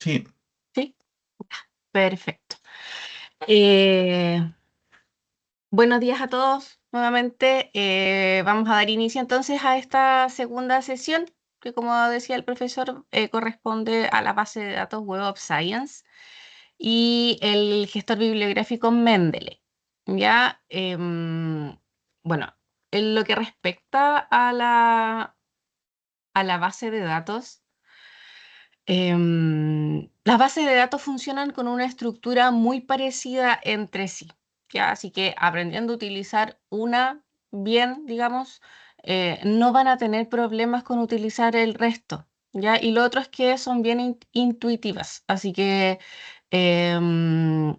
Sí, ¿Sí? Perfecto. Eh, Buenos días a todos nuevamente. Vamos a dar inicio entonces a esta segunda sesión que, como decía el profesor, corresponde a la base de datos Web of Science y el gestor bibliográfico Mendeley. Ya, bueno, en lo que respecta a la base de datos, las bases de datos funcionan con una estructura muy parecida entre sí, ¿ya? Así que aprendiendo a utilizar una bien, digamos, no van a tener problemas con utilizar el resto, ¿ya? Y lo otro es que son bien intuitivas, así que em,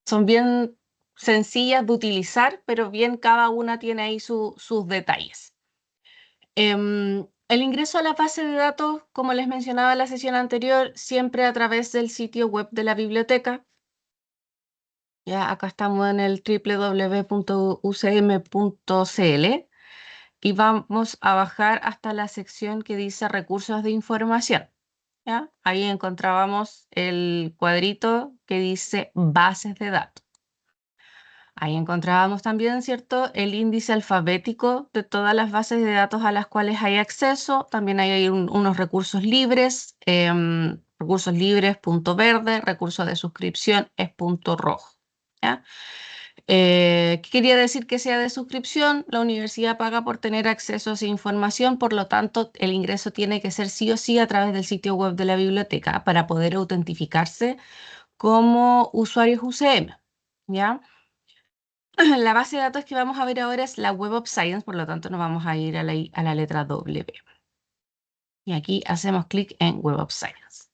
son bien sencillas de utilizar, pero bien cada una tiene ahí sus detalles. El ingreso a la base de datos, como les mencionaba en la sesión anterior, siempre a través del sitio web de la biblioteca. Ya acá estamos en el www.ucm.cl y vamos a bajar hasta la sección que dice recursos de información. ¿Ya? Ahí encontrábamos el cuadrito que dice bases de datos. Ahí encontrábamos también, ¿cierto?, el índice alfabético de todas las bases de datos a las cuales hay acceso. También hay unos recursos libres, punto verde, recursos de suscripción es punto rojo. ¿Ya? ¿Qué quería decir que sea de suscripción? La universidad paga por tener acceso a esa información, por lo tanto, el ingreso tiene que ser sí o sí a través del sitio web de la biblioteca para poder autentificarse como usuarios UCM. ¿Ya? La base de datos que vamos a ver ahora es la Web of Science, por lo tanto nos vamos a ir a la letra W. Y aquí hacemos clic en Web of Science.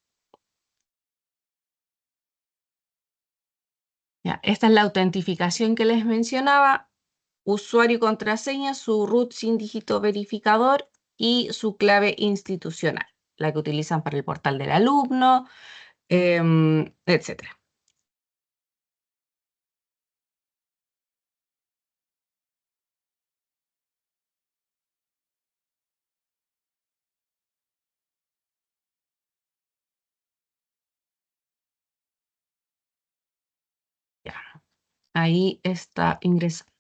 Ya, esta es la autentificación que les mencionaba. Usuario y contraseña, su root sin dígito verificador y su clave institucional, la que utilizan para el portal del alumno, etcétera. Ya, ahí está ingresando.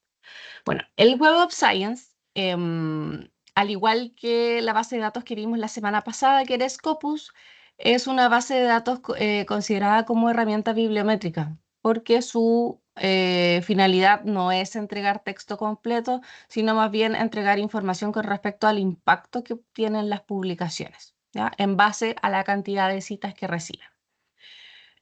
Bueno, el Web of Science, al igual que la base de datos que vimos la semana pasada, que era Scopus, es una base de datos considerada como herramienta bibliométrica, porque su finalidad no es entregar texto completo, sino más bien entregar información con respecto al impacto que tienen las publicaciones, ¿ya? En base a la cantidad de citas que reciben.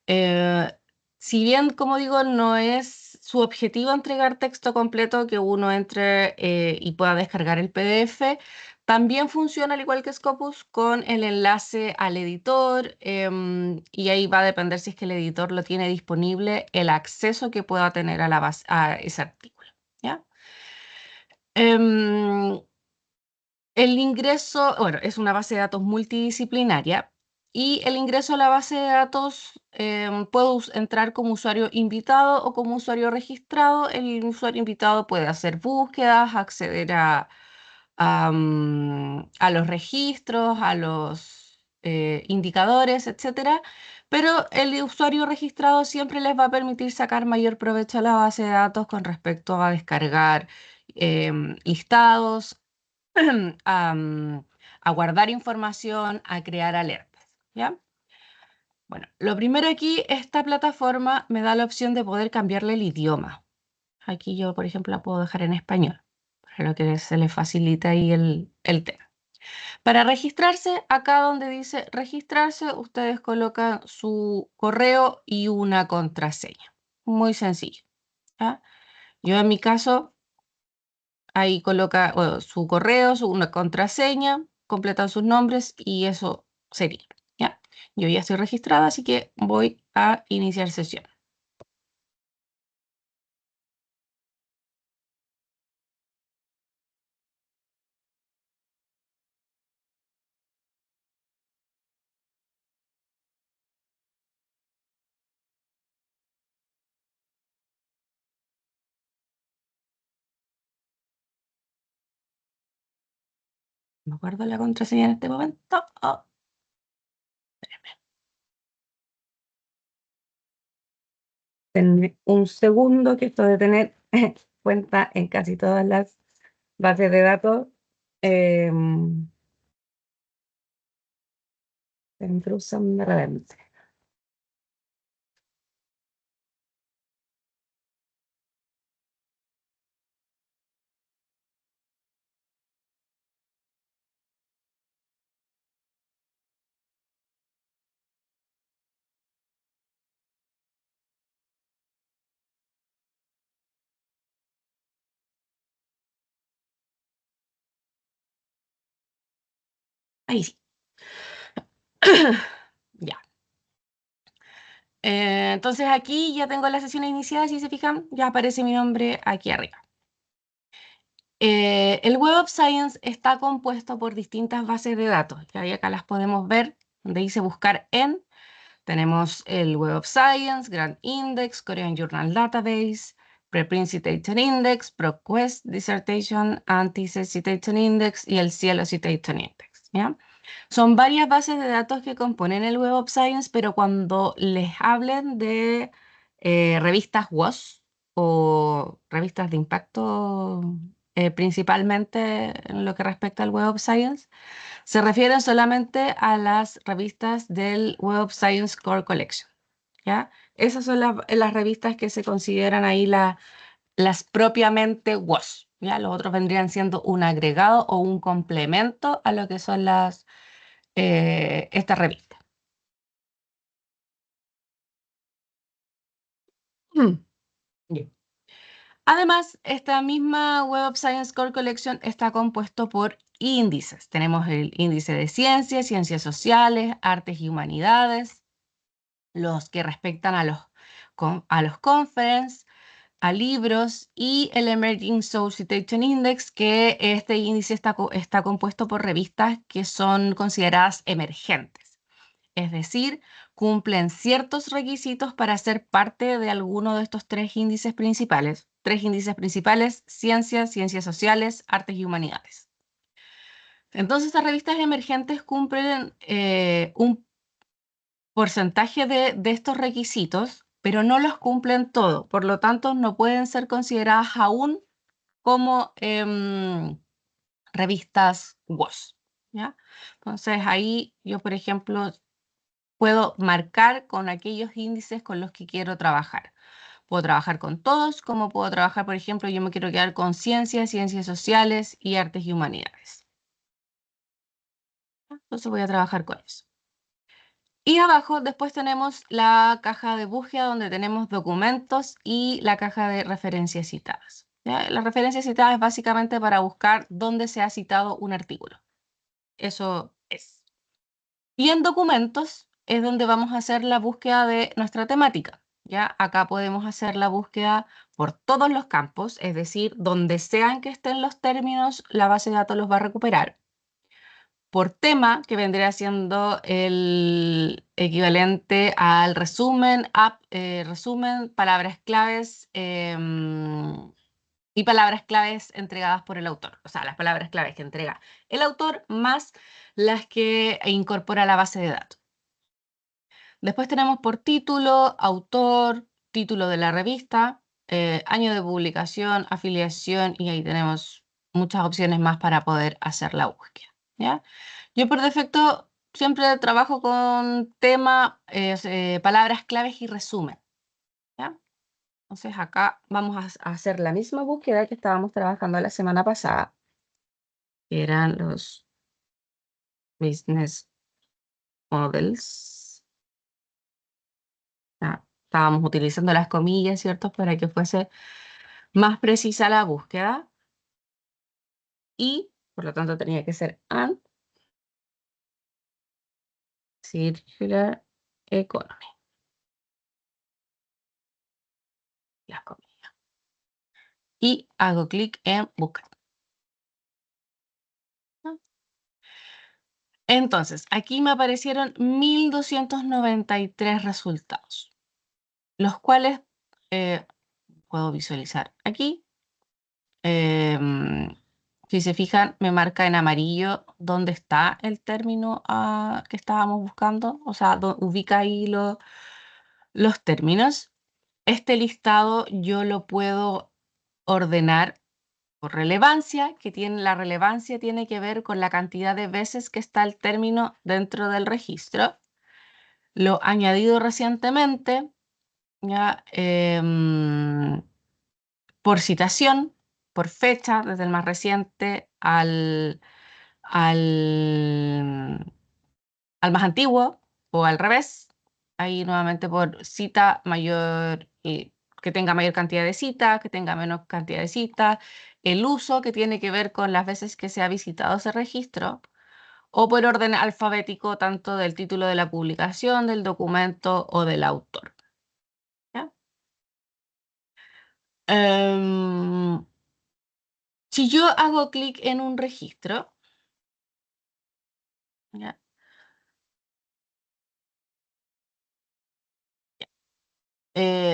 Eh, si bien, como digo, no es su objetivo entregar texto completo, que uno entre y pueda descargar el PDF, también funciona al igual que Scopus con el enlace al editor, y ahí va a depender si es que el editor lo tiene disponible, el acceso que pueda tener a, a ese artículo. ¿Ya? Em, el ingreso, bueno, es una base de datos multidisciplinaria y el ingreso a la base de datos puede entrar como usuario invitado o como usuario registrado. El usuario invitado puede hacer búsquedas, acceder a los registros, a los indicadores, etcétera. Pero el usuario registrado siempre les va a permitir sacar mayor provecho a la base de datos con respecto a descargar listados, a, a guardar información, a crear alertas, ¿ya? Bueno, lo primero aquí, esta plataforma me da la opción de poder cambiarle el idioma. Aquí yo, por ejemplo, la puedo dejar en español, para que se le facilite ahí el tema. Para registrarse, acá donde dice registrarse, ustedes colocan su correo y una contraseña. Muy sencillo, ¿ya? Yo en mi caso ahí coloca bueno, su correo, una contraseña, completan sus nombres y eso sería, ¿ya? Yo ya estoy registrada, así que voy a iniciar sesión. Me acuerdo la contraseña en este momento. Oh, Denme un segundo, que esto de tener cuenta en casi todas las bases de datos se intrusan de repente. Ahí sí. Ya. Entonces aquí ya tengo las sesiones iniciadas. Si se fijan, ya aparece mi nombre aquí arriba. El Web of Science está compuesto por distintas bases de datos. Ya y acá las podemos ver, donde dice buscar en. Tenemos el Web of Science, Grand Index, Korean Journal Database, Preprint Citation Index, ProQuest Dissertation and Thesis Citation Index y el Cielo Citation Index. ¿Ya? Son varias bases de datos que componen el Web of Science, pero cuando les hablen de revistas WOS o revistas de impacto, principalmente en lo que respecta al Web of Science, se refieren solamente a las revistas del Web of Science Core Collection, ¿ya? Esas son las revistas que se consideran ahí las propiamente WOS, ¿ya? Los otros vendrían siendo un agregado o un complemento a lo que son estas revistas. Mm. Bien. Además, esta misma Web of Science Core Collection está compuesto por índices. Tenemos el índice de ciencias, ciencias sociales, artes y humanidades, los que respectan a los conference, a libros y el Emerging Source Citation Index, que este índice está compuesto por revistas que son consideradas emergentes. Es decir, cumplen ciertos requisitos para ser parte de alguno de estos tres índices principales. Tres índices principales: ciencias, ciencias sociales, artes y humanidades. Entonces, estas revistas emergentes cumplen un porcentaje de estos requisitos, pero no los cumplen todos. Por lo tanto, no pueden ser consideradas aún como revistas WOS, ¿ya? Entonces, ahí yo, por ejemplo, puedo marcar con aquellos índices con los que quiero trabajar. Puedo trabajar con todos, como puedo trabajar, por ejemplo, yo me quiero quedar con ciencias, ciencias sociales y artes y humanidades. Entonces voy a trabajar con eso. Y abajo después tenemos la caja de búsqueda, donde tenemos documentos y la caja de referencias citadas. ¿Ya? Las referencias citadas es básicamente para buscar dónde se ha citado un artículo. Eso es. Y en documentos es donde vamos a hacer la búsqueda de nuestra temática. ¿Ya? Acá podemos hacer la búsqueda por todos los campos, es decir, donde sean que estén los términos, la base de datos los va a recuperar. Por tema, que vendría siendo el equivalente al resumen, resumen, palabras claves y palabras claves entregadas por el autor. O sea, las palabras claves que entrega el autor más las que incorpora la base de datos. Después tenemos por título, autor, título de la revista, año de publicación, afiliación, y ahí tenemos muchas opciones más para poder hacer la búsqueda, ¿ya? Yo por defecto siempre trabajo con tema, palabras claves y resumen, ¿ya? Entonces acá vamos a hacer la misma búsqueda que estábamos trabajando la semana pasada, que eran los business models. ¿Ya? Estábamos utilizando las comillas, ¿cierto? Para que fuese más precisa la búsqueda, y por lo tanto tenía que ser and circular economy, las comillas. Y hago clic en buscar. ¿No? Entonces, aquí me aparecieron 1293 resultados, los cuales puedo visualizar aquí. Em, si se fijan, me marca en amarillo dónde está el término que estábamos buscando, o sea, ubica ahí los términos. este listado yo lo puedo ordenar por relevancia, la relevancia tiene que ver con la cantidad de veces que está el término dentro del registro. Lo añadido recientemente, ya, por citación, por fecha, desde el más reciente al, al más antiguo o al revés. Ahí nuevamente por cita mayor, que tenga mayor cantidad de citas, que tenga menos cantidad de citas, el uso que tiene que ver con las veces que se ha visitado ese registro, o por orden alfabético tanto del título de la publicación, del documento o del autor. ¿Ya? Em, si yo hago clic en un registro, ¿ya?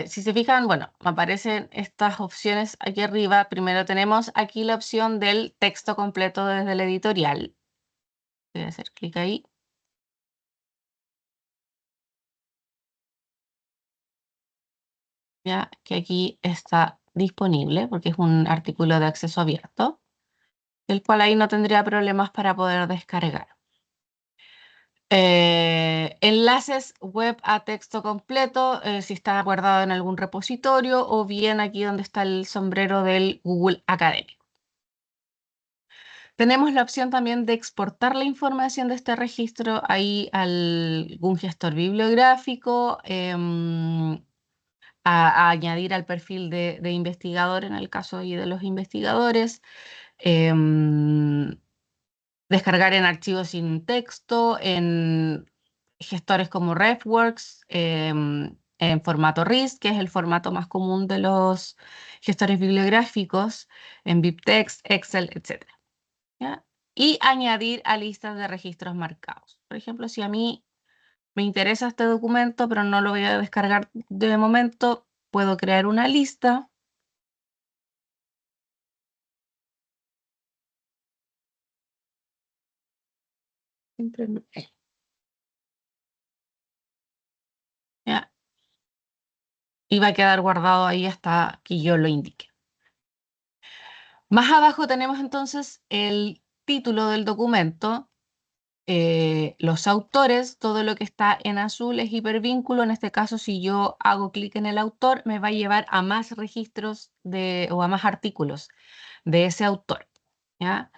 Si se fijan, bueno, me aparecen estas opciones aquí arriba. Primero tenemos aquí la opción del texto completo desde el editorial. Voy a hacer clic ahí. Ya que aquí está disponible porque es un artículo de acceso abierto, el cual ahí no tendría problemas para poder descargar. Enlaces web a texto completo, si está guardado en algún repositorio o bien aquí donde está el sombrero del Google Académico. Tenemos la opción también de exportar la información de este registro ahí a algún gestor bibliográfico, a añadir al perfil de investigador en el caso ahí de los investigadores, em, descargar en archivos sin texto, en gestores como RefWorks, en formato RIS, que es el formato más común de los gestores bibliográficos, en BibTeX, Excel, etc. ¿Ya? Y añadir a listas de registros marcados. Por ejemplo, si a mí me interesa este documento, pero no lo voy a descargar de momento, puedo crear una lista. ¿Ya? Y va a quedar guardado ahí hasta que yo lo indique. Más abajo tenemos entonces el título del documento, los autores, todo lo que está en azul es hipervínculo. En este caso, si yo hago clic en el autor, me va a llevar a más registros o a más artículos de ese autor. ¿Ya?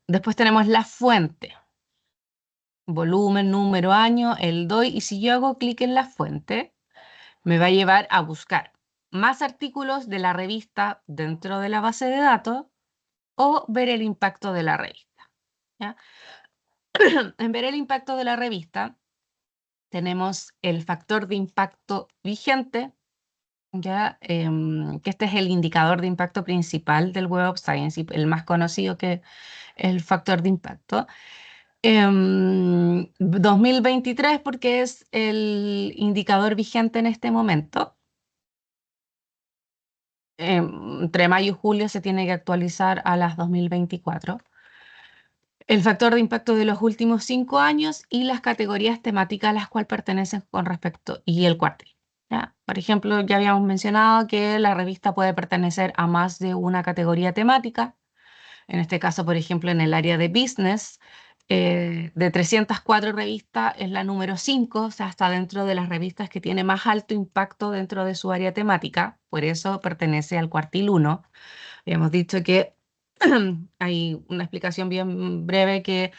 Después tenemos la fuente, volumen, número, año, el DOI, y si yo hago clic en la fuente, me va a llevar a buscar más artículos de la revista dentro de la base de datos o ver el impacto de la revista. ¿Ya? En ver el impacto de la revista, tenemos el factor de impacto vigente, ¿ya? Que este es el indicador de impacto principal del Web of Science y el más conocido que es el factor de impacto. 2023 porque es el indicador vigente en este momento. Entre mayo y julio se tiene que actualizar a las 2024. El factor de impacto de los últimos 5 años y las categorías temáticas a las cuales pertenecen con respecto y el cuartil. ¿Ya? Por ejemplo, ya habíamos mencionado que la revista puede pertenecer a más de una categoría temática. En este caso, por ejemplo, en el área de business, de 304 revistas es la número 5, o sea, está dentro de las revistas que tiene más alto impacto dentro de su área temática, por eso pertenece al cuartil 1. Habíamos dicho que hay una explicación bien breve que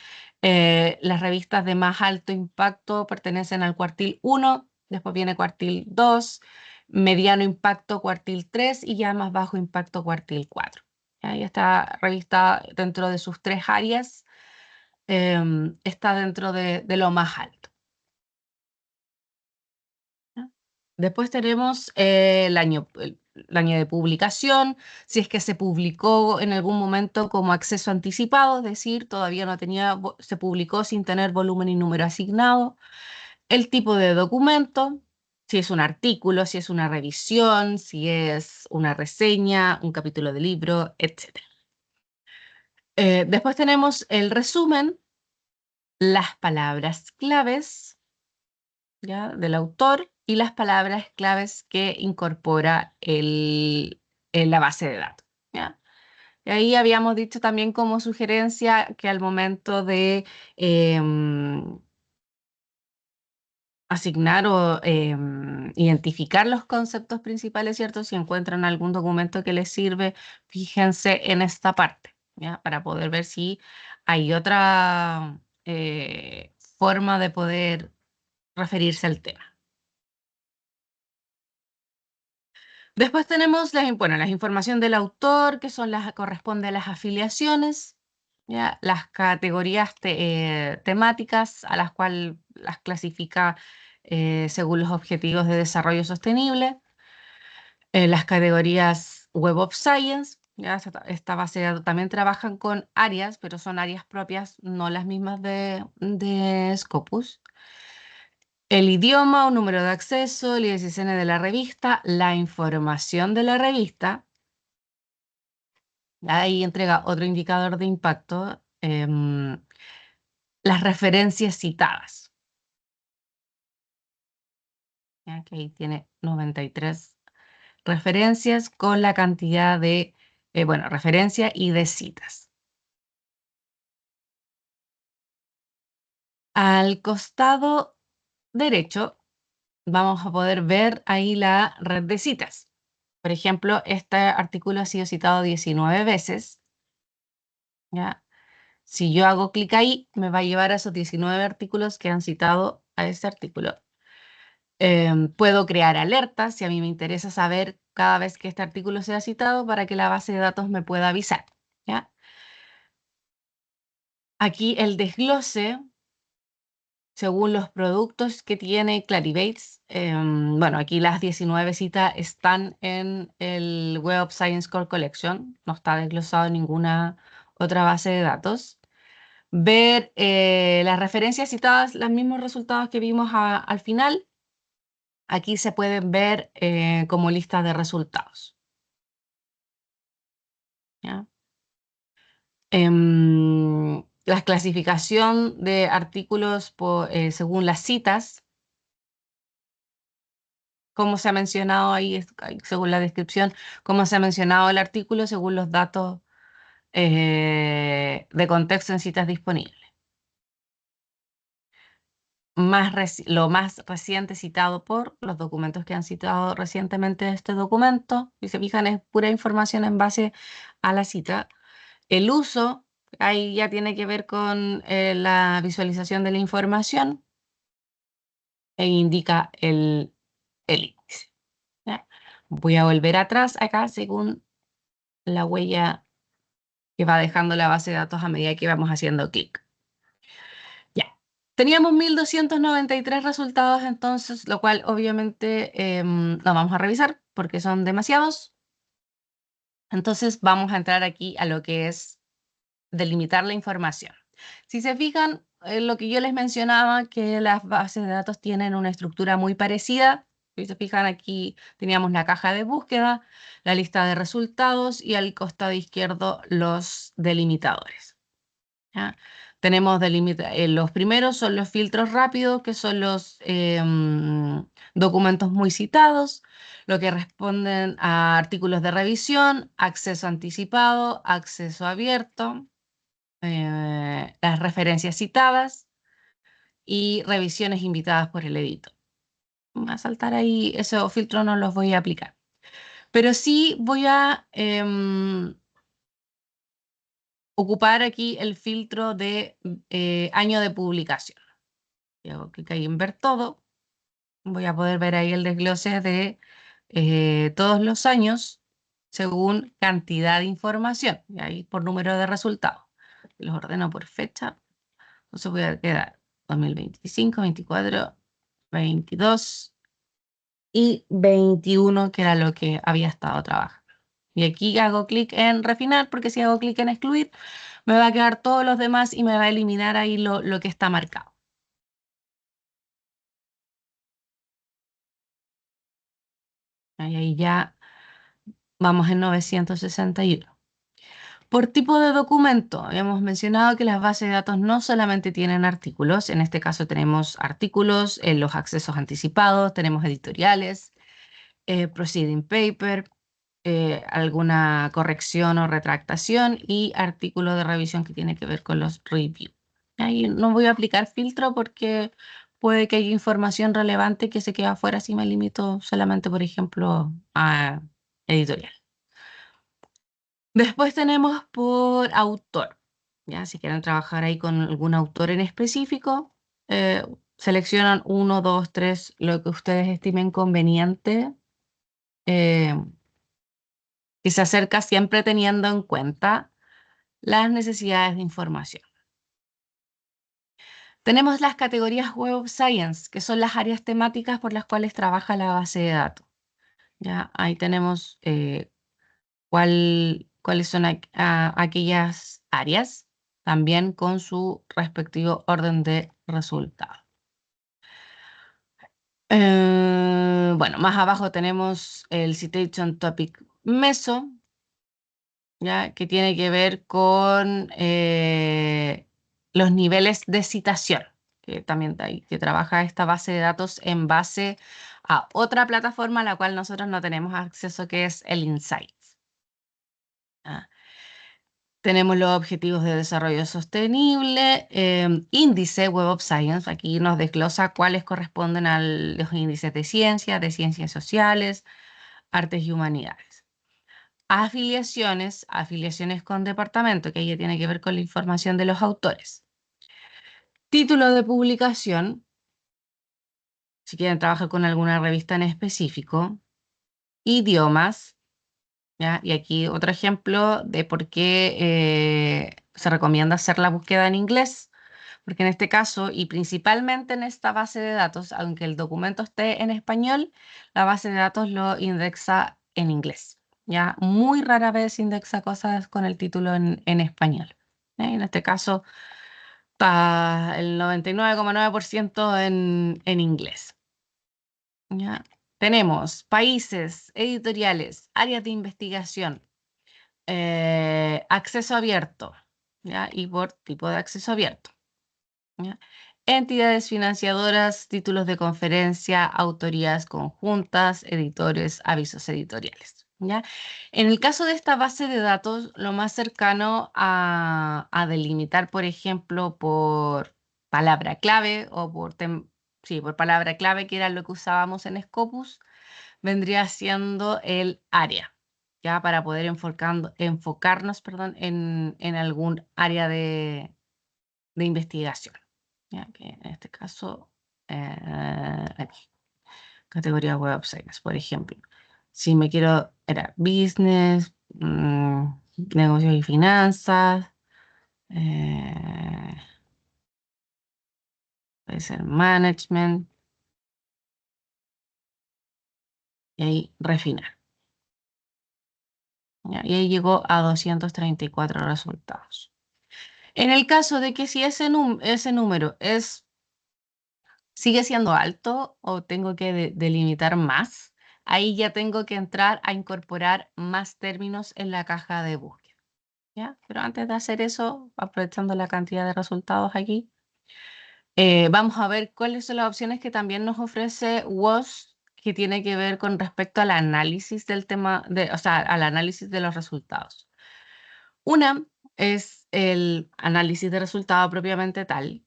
las revistas de más alto impacto pertenecen al cuartil 1, después viene cuartil 2, mediano impacto cuartil 3 y ya más bajo impacto cuartil 4. ¿Ya? Y esta revista dentro de sus 3 áreas está dentro de lo más alto. ¿Ya? Después tenemos el año de publicación, si es que se publicó en algún momento como acceso anticipado, es decir, todavía no tenía, se publicó sin tener volumen y número asignado, el tipo de documento, si es un artículo, si es una revisión, si es una reseña, un capítulo de libro, etc. Después tenemos el resumen, las palabras claves, ¿ya? Del autor y las palabras claves que incorpora la base de datos. ¿Ya? Y ahí habíamos dicho también como sugerencia que al momento de asignar o identificar los conceptos principales, ¿cierto? Si encuentran algún documento que les sirve, fíjense en esta parte, ¿ya? Para poder ver si hay otra forma de poder referirse al tema. Después tenemos bueno, la información del autor, que son corresponde a las afiliaciones, ¿ya? Las categorías temáticas a las cuales las clasifica según los objetivos de desarrollo sostenible, las categorías Web of Science, ¿ya? Esta base de datos también trabajan con áreas, pero son áreas propias, no las mismas de Scopus. El idioma o número de acceso, el ISSN de la revista, la información de la revista. Ahí entrega otro indicador de impacto, las referencias citadas. ¿Ya? Que ahí tiene 93 referencias con la cantidad de, bueno, referencia y de citas. Al costado derecho vamos a poder ver ahí la red de citas. Por ejemplo, este artículo ha sido citado 19 veces. ¿Ya? Si yo hago clic ahí, me va a llevar a esos 19 artículos que han citado a este artículo. Puedo crear alertas si a mí me interesa saber cada vez que este artículo sea citado para que la base de datos me pueda avisar. ¿Ya? Aquí el desglose según los productos que tiene Clarivates. Bueno, aquí las 19 citas están en el Web of Science Core Collection, no está desglosado en ninguna otra base de datos. Ver las referencias citadas, los mismos resultados que vimos al final, aquí se pueden ver como lista de resultados. ¿Ya? La clasificación de artículos según las citas, como se ha mencionado ahí, según la descripción, como se ha mencionado el artículo, según los datos de contexto en citas disponibles. Lo más reciente citado por los documentos que han citado recientemente este documento, si se fijan, es pura información en base a la cita. El uso, ahí ya tiene que ver con la visualización de la información e indica el índice. ¿Ya? Voy a volver atrás acá según la huella que va dejando la base de datos a medida que vamos haciendo clic. Ya. Teníamos 1293 resultados entonces, lo cual obviamente no vamos a revisar porque son demasiados. Entonces vamos a entrar aquí a lo que es delimitar la información. Si se fijan, lo que yo les mencionaba, que las bases de datos tienen una estructura muy parecida. Si se fijan, aquí teníamos la caja de búsqueda, la lista de resultados y al costado izquierdo los delimitadores. ¿Ya? Tenemos los primeros son los filtros rápidos, que son los documentos muy citados, lo que responden a artículos de revisión, acceso anticipado, acceso abierto, las referencias citadas y revisiones invitadas por el editor. Voy a saltar ahí, esos filtros no los voy a aplicar. Pero sí voy a ocupar aquí el filtro de año de publicación. Y hago clic ahí en ver todo. Voy a poder ver ahí el desglose de todos los años según cantidad de información. Y ahí por número de resultados. Los ordeno por fecha. Entonces voy a quedar 2025, 24, 22 y 21, que era lo que había estado trabajando. Y aquí hago clic en refinar, porque si hago clic en excluir, me va a quedar todos los demás y me va a eliminar ahí lo que está marcado. Ahí ya vamos en 961. Por tipo de documento, habíamos mencionado que las bases de datos no solamente tienen artículos, en este caso tenemos artículos, los accesos anticipados, tenemos editoriales, proceeding paper, alguna corrección o retractación y artículo de revisión que tiene que ver con los reviews. Ahí no voy a aplicar filtro porque puede que haya información relevante que se quede afuera si me limito solamente, por ejemplo, a editorial. Después tenemos por autor. ¿Ya? Si quieren trabajar ahí con algún autor en específico, seleccionan uno, dos, tres, lo que ustedes estimen conveniente, eh, que se acerca siempre teniendo en cuenta las necesidades de información. Tenemos las categorías Web of Science, que son las áreas temáticas por las cuales trabaja la base de datos. ¿Ya? Ahí tenemos cuáles son aquellas áreas, también con su respectivo orden de resultados. Bueno, más abajo tenemos el Citation Topic Meso, ¿ya? Que tiene que ver con los niveles de citación, que también que trabaja esta base de datos en base a otra plataforma a la cual nosotros no tenemos acceso, que es el Insights. ¿Ya? Tenemos los objetivos de desarrollo sostenible, índice Web of Science, aquí nos desglosa cuáles corresponden a los índices de ciencias sociales, artes y humanidades. Afiliaciones con departamento, que ya tiene que ver con la información de los autores. Título de publicación, si quieren trabajar con alguna revista en específico. Idiomas, ¿ya? Y aquí otro ejemplo de por qué se recomienda hacer la búsqueda en inglés, porque en este caso y principalmente en esta base de datos, aunque el documento esté en español, la base de datos lo indexa en inglés. ¿Ya? Muy rara vez indexa cosas con el título en español. En este caso está el 99,9% en inglés. ¿Ya? Tenemos países, editoriales, áreas de investigación, acceso abierto, ¿ya? Y por tipo de acceso abierto, ¿ya? Entidades financiadoras, títulos de conferencia, autorías conjuntas, editores, avisos editoriales, ¿ya? En el caso de esta base de datos, lo más cercano a delimitar, por ejemplo, por palabra clave o sí, por palabra clave, que era lo que usábamos en Scopus, vendría siendo el área, ya para poder enfocarnos, perdón, en algún área de investigación. Ya que en este caso, aquí, categoría Web of Science, por ejemplo. Si me quiero, era business, negocios y finanzas, eh, puede ser management, y ahí refinar. ¿Ya? Y ahí llegó a 234 resultados. En el caso de que si ese número sigue siendo alto o tengo que delimitar más, ahí ya tengo que entrar a incorporar más términos en la caja de búsqueda. ¿Ya? Pero antes de hacer eso, aprovechando la cantidad de resultados aquí, vamos a ver cuáles son las opciones que también nos ofrece WOS, que tiene que ver con respecto al análisis del tema, o sea, al análisis de los resultados. Una es el análisis de resultado propiamente tal,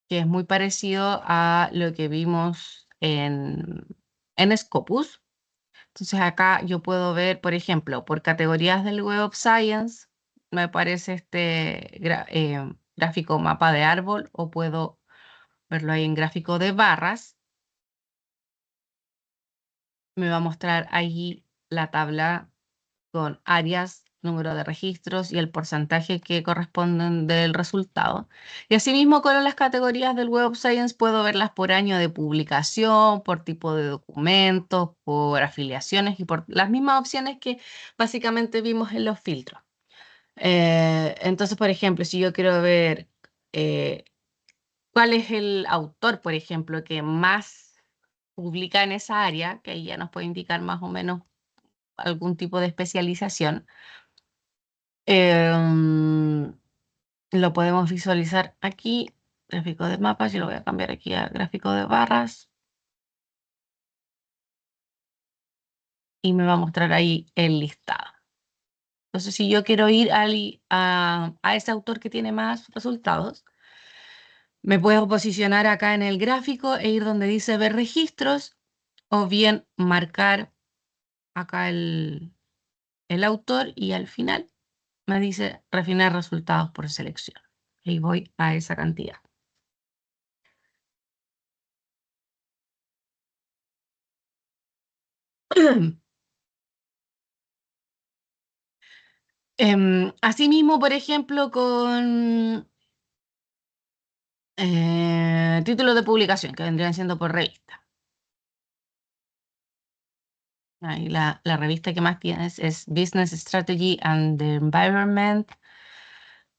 que es muy parecido a lo que vimos en Scopus. Entonces acá yo puedo ver, por ejemplo, por categorías del Web of Science, me aparece este gráfico mapa de árbol, o puedo verlo ahí en gráfico de barras. Me va a mostrar ahí la tabla con áreas, número de registros y el porcentaje que corresponden del resultado. Y asimismo con las categorías del Web of Science puedo verlas por año de publicación, por tipo de documentos, por afiliaciones y por las mismas opciones que básicamente vimos en los filtros. Entonces, por ejemplo, si yo quiero ver eh, cuál es el autor, por ejemplo, que más publica en esa área, que ahí ya nos puede indicar más o menos algún tipo de especialización. Em, lo podemos visualizar aquí, gráfico de mapas, yo lo voy a cambiar aquí a gráfico de barras y me va a mostrar ahí el listado. Entonces, si yo quiero ir a ese autor que tiene más resultados, me puedo posicionar acá en el gráfico e ir donde dice ver registros o bien marcar acá el autor y al final me dice refinar resultados por selección. Y voy a esa cantidad. Asimismo, por ejemplo, con títulos de publicación que vendrían siendo por revista. Ahí la revista que más tienes es Business Strategy and the Environment.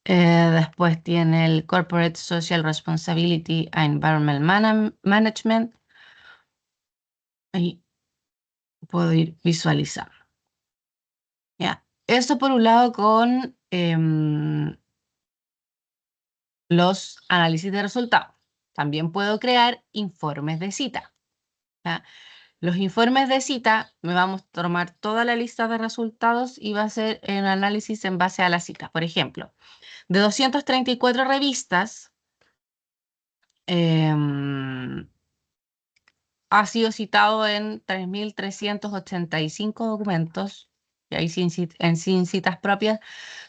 Después tiene el Corporate Social Responsibility and Environmental Management. Ahí puedo ir visualizando. Ya. Eso por un lado con los análisis de resultados. También puedo crear informes de cita. ¿Ya? Los informes de cita me vamos a tomar toda la lista de resultados y va a ser un análisis en base a la cita. Por ejemplo, de 234 revistas, ha sido citado en 3.385 documentos, y ahí sin citas propias,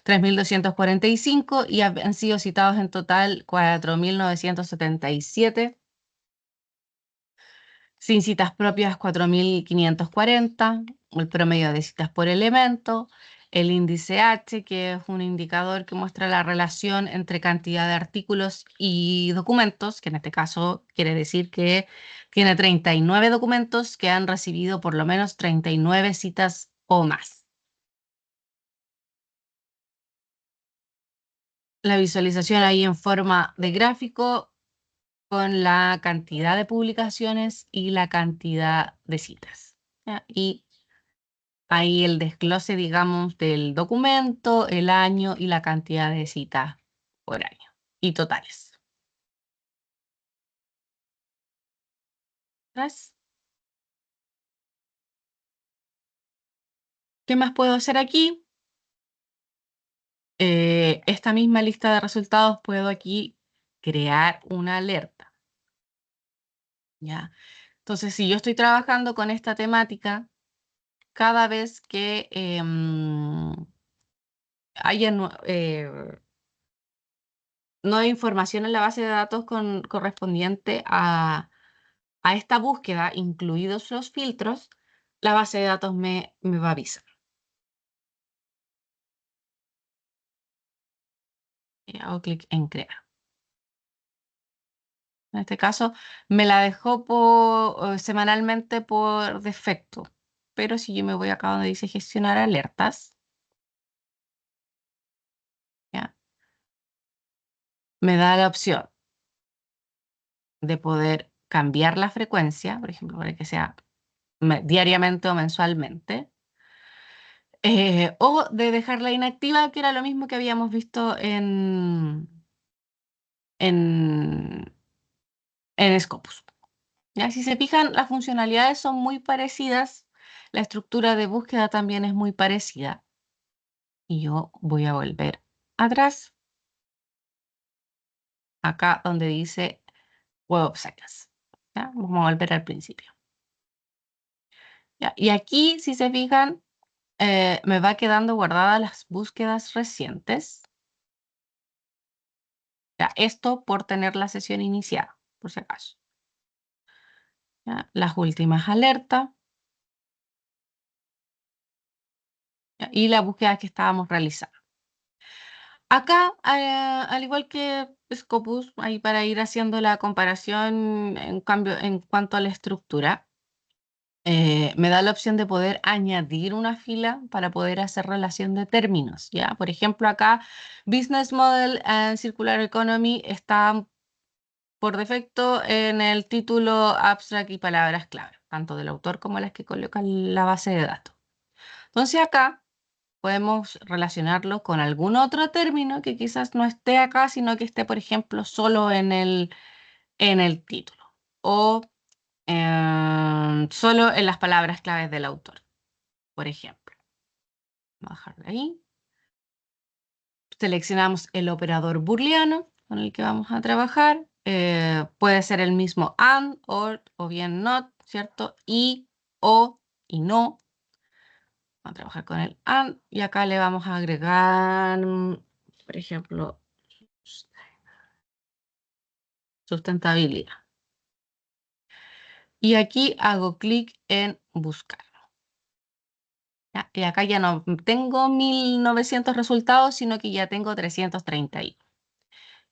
3.245, y han sido citados en total 4.977. Sin citas propias, 4.540, el promedio de citas por elemento, el índice H, que es un indicador que muestra la relación entre cantidad de artículos y documentos, que en este caso quiere decir que tiene 39 documentos que han recibido por lo menos 39 citas o más. La visualización ahí en forma de gráfico con la cantidad de publicaciones y la cantidad de citas. ¿Ya? Y ahí el desglose, digamos, del documento, el año y la cantidad de citas por año y totales. ¿Ves? ¿Qué más puedo hacer aquí? Esta misma lista de resultados puedo aquí crear una alerta. ¿Ya? Entonces, si yo estoy trabajando con esta temática, cada vez que haya nueva información en la base de datos correspondiente a esta búsqueda, incluidos los filtros, la base de datos me va a avisar. Y hago clic en crear. En este caso, me la dejó semanalmente por defecto. Pero si yo me voy acá donde dice gestionar alertas, ¿ya? Me da la opción de poder cambiar la frecuencia, por ejemplo, para que sea diariamente o mensualmente, o de dejarla inactiva, que era lo mismo que habíamos visto en, en Scopus. Ya, si se fijan, las funcionalidades son muy parecidas, la estructura de búsqueda también es muy parecida. Y yo voy a volver atrás, acá donde dice Web of Science. ¿Ya? Vamos a volver al principio. ¿Ya? Y aquí, si se fijan, me va quedando guardadas las búsquedas recientes. ¿Ya? Esto por tener la sesión iniciada, por si acaso. ¿Ya? Las últimas alertas. ¿Ya? Y la búsqueda que estábamos realizando. Acá, al igual que Scopus, ahí para ir haciendo la comparación en cuanto a la estructura, me da la opción de poder añadir una fila para poder hacer relación de términos, ¿ya? Por ejemplo, acá Business Model and Circular Economy está por defecto en el título abstract y palabras clave, tanto del autor como las que colocan la base de datos. Entonces acá podemos relacionarlo con algún otro término que quizás no esté acá, sino que esté, por ejemplo, solo en el título o solo en las palabras claves del autor, por ejemplo. Vamos a dejarlo ahí. Seleccionamos el operador booleano con el que vamos a trabajar. Puede ser el mismo and, or, o bien not, ¿cierto? Y, o, y no. Vamos a trabajar con el and y acá le vamos a agregar, por ejemplo, sustentabilidad. Y aquí hago clic en buscar. ¿Ya? Y acá ya no tengo 1900 resultados, sino que ya tengo 331.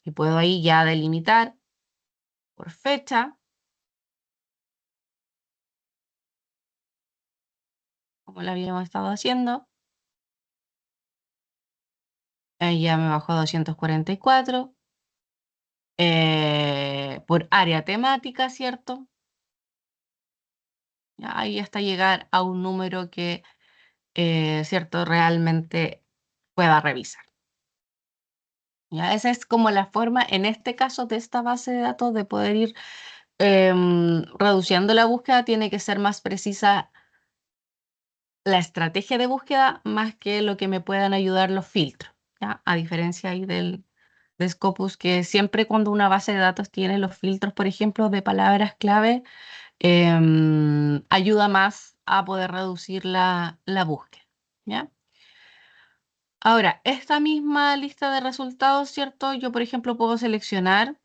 Y puedo ahí ya delimitar por fecha, como lo habíamos estado haciendo. Ahí ya me bajó a 244. Por área temática, ¿cierto? Ya, ahí hasta llegar a un número que, ¿cierto? Realmente pueda revisar. ¿Ya? Esa es como la forma, en este caso, de esta base de datos de poder ir reduciendo la búsqueda. Tiene que ser más precisa la estrategia de búsqueda más que lo que me puedan ayudar los filtros, ¿ya? A diferencia ahí de Scopus, que siempre cuando una base de datos tiene los filtros, por ejemplo, de palabras clave, ayuda más a poder reducir la búsqueda, ¿ya? Ahora, esta misma lista de resultados, ¿cierto? Yo, por ejemplo, puedo seleccionar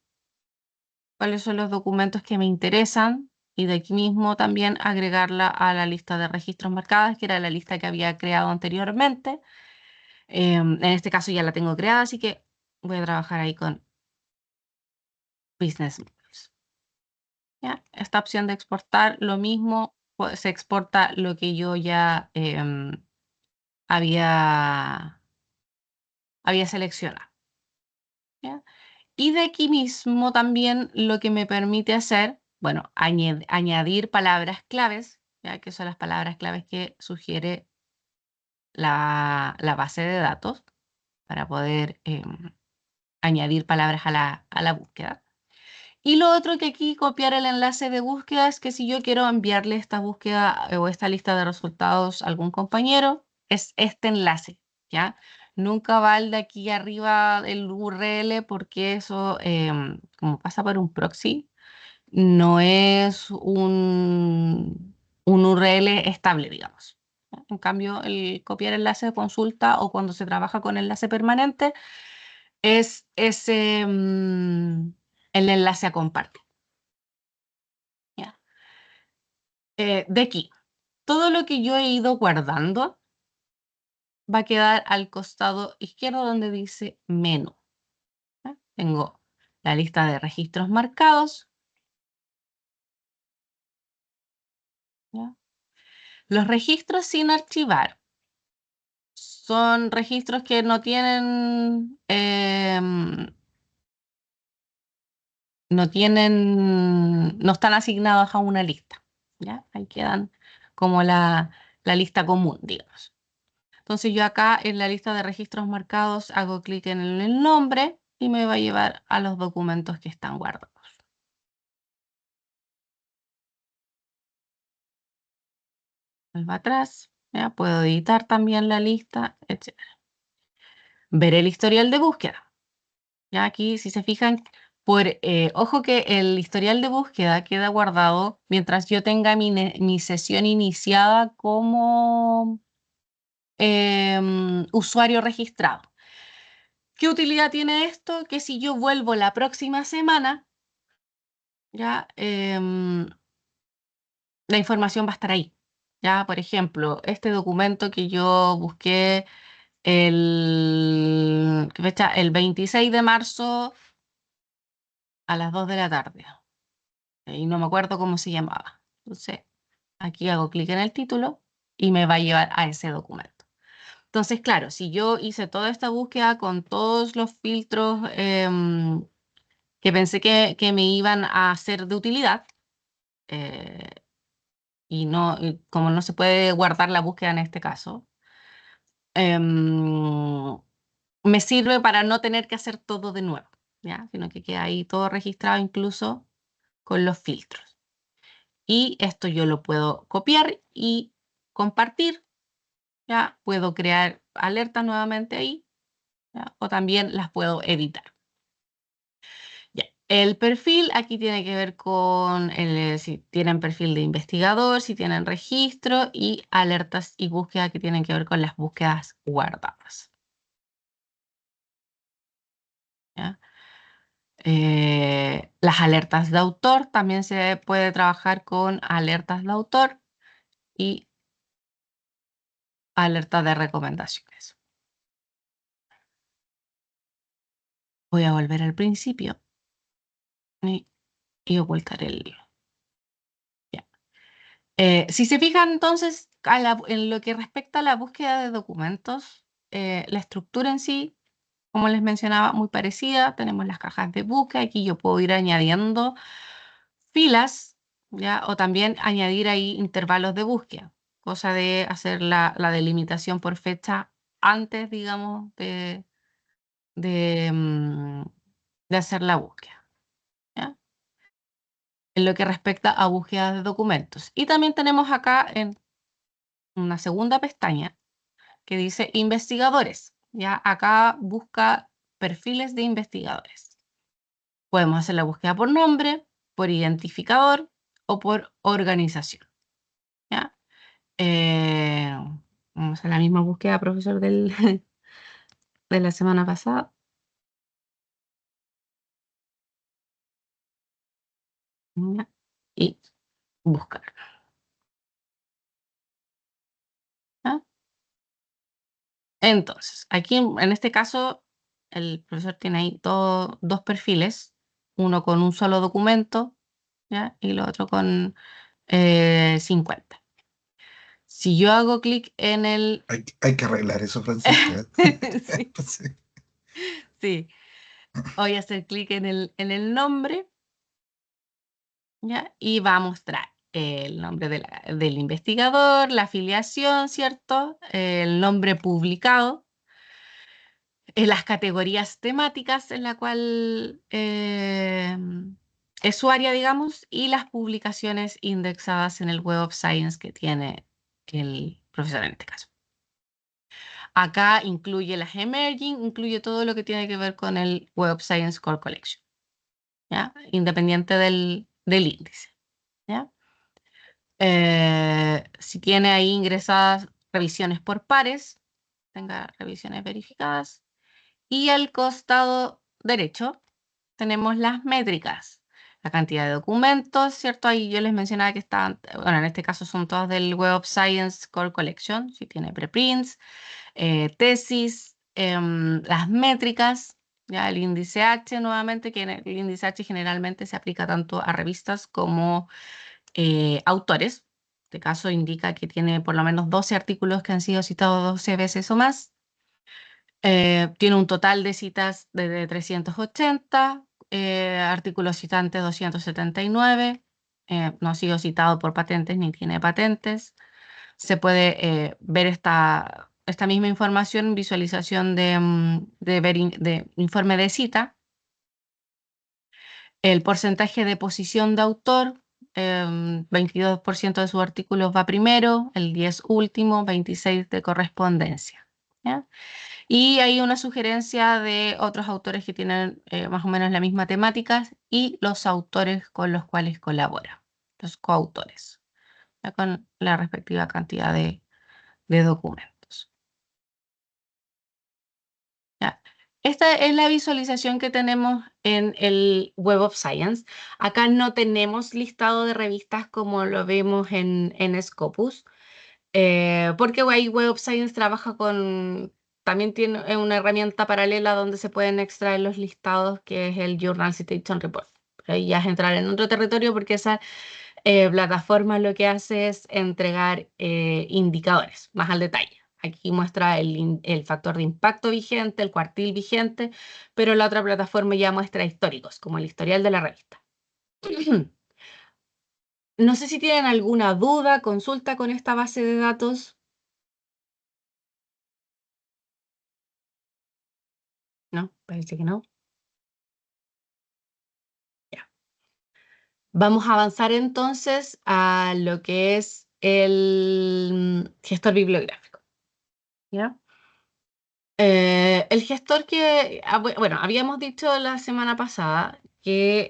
cuáles son los documentos que me interesan y de aquí mismo también agregarla a la lista de registros marcadas, que era la lista que había creado anteriormente. En este caso ya la tengo creada, así que voy a trabajar ahí con Business Models. ¿Ya? Esta opción de exportar, lo mismo, pues, se exporta lo que yo ya había seleccionado. ¿Ya? Y de aquí mismo también lo que me permite hacer, bueno, añadir palabras claves, ya que son las palabras claves que sugiere la base de datos para poder añadir palabras a la búsqueda. Y lo otro que aquí copiar el enlace de búsqueda es que si yo quiero enviarle esta búsqueda o esta lista de resultados a algún compañero, es este enlace, ¿ya? Nunca va el de aquí arriba el URL porque eso, como pasa por un proxy, no es un URL estable, digamos. ¿Ya? En cambio, el copiar enlace de consulta o cuando se trabaja con enlace permanente es ese, el enlace a compartir. ¿Ya? De aquí, todo lo que yo he ido guardando va a quedar al costado izquierdo donde dice menú. ¿Ya? Tengo la lista de registros marcados. ¿Ya? Los registros sin archivar son registros que no tienen, no están asignados a una lista. ¿Ya? Ahí quedan como la lista común, digamos. Entonces yo acá en la lista de registros marcados hago clic en el nombre y me va a llevar a los documentos que están guardados. Vuelvo atrás, ¿ya? Puedo editar también la lista, etc. Ver el historial de búsqueda. Ya aquí, si se fijan, ojo que el historial de búsqueda queda guardado mientras yo tenga mi sesión iniciada como usuario registrado. ¿Qué utilidad tiene esto? Que si yo vuelvo la próxima semana, ya la información va a estar ahí. Ya, por ejemplo, este documento que yo busqué ¿qué fecha? El 26 de marzo a las 2 de la tarde. Y no me acuerdo cómo se llamaba. Entonces, aquí hago clic en el título y me va a llevar a ese documento. Entonces, claro, si yo hice toda esta búsqueda con todos los filtros que pensé que me iban a ser de utilidad, y no, y como no se puede guardar la búsqueda en este caso, em, me sirve para no tener que hacer todo de nuevo, ¿ya? Sino que queda ahí todo registrado, incluso con los filtros. Y esto yo lo puedo copiar y compartir, ¿ya? Puedo crear alertas nuevamente ahí, ¿ya? O también las puedo editar. Ya. El perfil aquí tiene que ver con si tienen perfil de investigador, si tienen registro y alertas y búsqueda que tienen que ver con las búsquedas guardadas. ¿Ya? Las alertas de autor, también se puede trabajar con alertas de autor y alertas de recomendaciones. Voy a volver al principio y ocultar el... Ya. Si se fijan entonces en lo que respecta a la búsqueda de documentos, la estructura en sí, como les mencionaba, muy parecida. Tenemos las cajas de búsqueda. Aquí yo puedo ir añadiendo filas, ¿ya? O también añadir ahí intervalos de búsqueda, cosa de hacer la delimitación por fecha antes, digamos, de, mm, de hacer la búsqueda, ¿ya? En lo que respecta a búsqueda de documentos. Y también tenemos acá en una segunda pestaña que dice investigadores. Ya acá busca perfiles de investigadores. Podemos hacer la búsqueda por nombre, por identificador o por organización. ¿Ya? Eh, Vamos a la misma búsqueda, profesor, de la semana pasada. ¿Ya? Y buscar. ¿Ya? Entonces, aquí en este caso, el profesor tiene ahí dos perfiles, uno con un solo documento, ¿ya? Y el otro con 50. Si yo hago clic en el... Hay que arreglar eso, Francisca. Sí, Sí. sí. Voy a hacer clic en el nombre, ¿ya? Y va a mostrar el nombre del investigador, la afiliación, ¿cierto? El nombre publicado, las categorías temáticas en la cual es su área, digamos, y las publicaciones indexadas en el Web of Science que tiene el profesor en este caso. Acá incluye las emerging, incluye todo lo que tiene que ver con el Web of Science Core Collection, ¿ya? Independiente del índice, ¿ya? Si tiene ahí ingresadas revisiones por pares, tenga revisiones verificadas. Y al costado derecho tenemos las métricas, la cantidad de documentos, ¿cierto? Ahí yo les mencionaba que estaban, bueno, en este caso son todos del Web of Science Core Collection, si tiene preprints, tesis, las métricas, ya el índice H nuevamente, que el índice H generalmente se aplica tanto a revistas como autores. Este caso indica que tiene por lo menos 12 artículos que han sido citados 12 veces o más. Tiene un total de citas de 380, artículos citantes 279, no ha sido citado por patentes ni tiene patentes. Se puede ver esta misma información en visualización de informe de cita. El porcentaje de posición de autor, 22% de sus artículos va primero, el 10 último, 26 de correspondencia, ¿ya? Y hay una sugerencia de otros autores que tienen más o menos la misma temática y los autores con los cuales colabora, los coautores, ¿ya? Con la respectiva cantidad de documentos. ¿Ya? Esta es la visualización que tenemos en el Web of Science. Acá no tenemos listado de revistas como lo vemos en Scopus, porque ahí Web of Science trabaja también tiene una herramienta paralela donde se pueden extraer los listados, que es el Journal Citation Report. Ahí ya es entrar en otro territorio porque esa plataforma lo que hace es entregar indicadores más al detalle. Aquí muestra el factor de impacto vigente, el cuartil vigente, pero la otra plataforma ya muestra históricos, como el historial de la revista. No sé si tienen alguna duda, consulta con esta base de datos. No, parece que no. Ya. Vamos a avanzar entonces a lo que es el gestor bibliográfico. ¿Ya? El gestor que, bueno, habíamos dicho la semana pasada que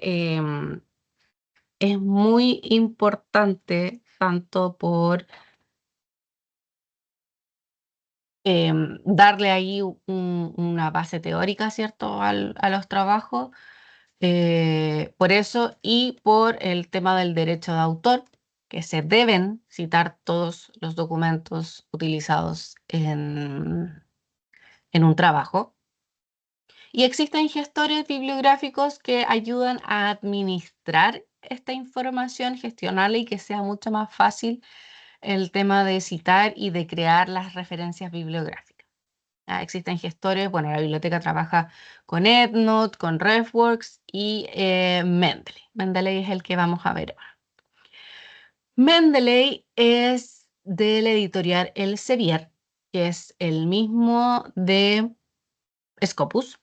es muy importante tanto por darle ahí una base teórica, ¿cierto?, a los trabajos, por eso y por el tema del derecho de autor, que se deben citar todos los documentos utilizados en un trabajo. Y existen gestores bibliográficos que ayudan a administrar esta información, gestionarla y que sea mucho más fácil el tema de citar y de crear las referencias bibliográficas. Existen gestores, bueno, la biblioteca trabaja con EndNote, con RefWorks y Mendeley. Mendeley es el que vamos a ver ahora. Mendeley es del editorial Elsevier, que es el mismo de Scopus.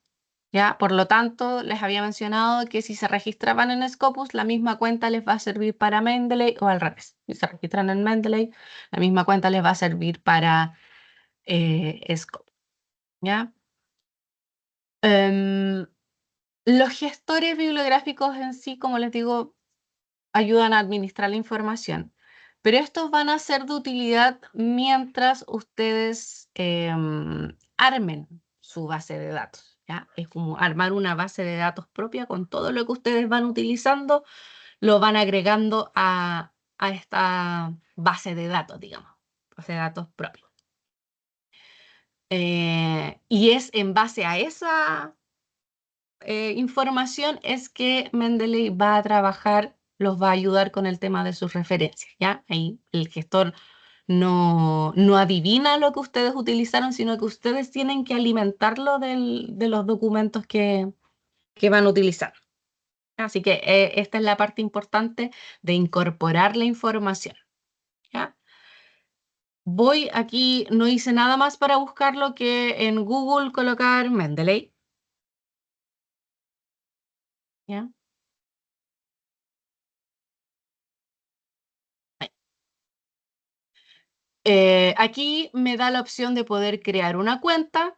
¿Ya? Por lo tanto, les había mencionado que si se registraban en Scopus, la misma cuenta les va a servir para Mendeley o al revés. Si se registran en Mendeley, la misma cuenta les va a servir para Scopus. ¿Ya? Los gestores bibliográficos en sí, como les digo, ayudan a administrar la información, pero estos van a ser de utilidad mientras ustedes armen su base de datos. ¿Ya? Es como armar una base de datos propia con todo lo que ustedes van utilizando, lo van agregando a esta base de datos, digamos, base de datos propia. Y es en base a esa información es que Mendeley va a trabajar, los va a ayudar con el tema de sus referencias, ¿ya? Ahí el gestor no adivina lo que ustedes utilizaron, sino que ustedes tienen que alimentarlo de los documentos que van a utilizar. Así que esta es la parte importante de incorporar la información, ¿ya? Voy aquí, no hice nada más para buscarlo que en Google colocar Mendeley, ¿ya? Aquí me da la opción de poder crear una cuenta.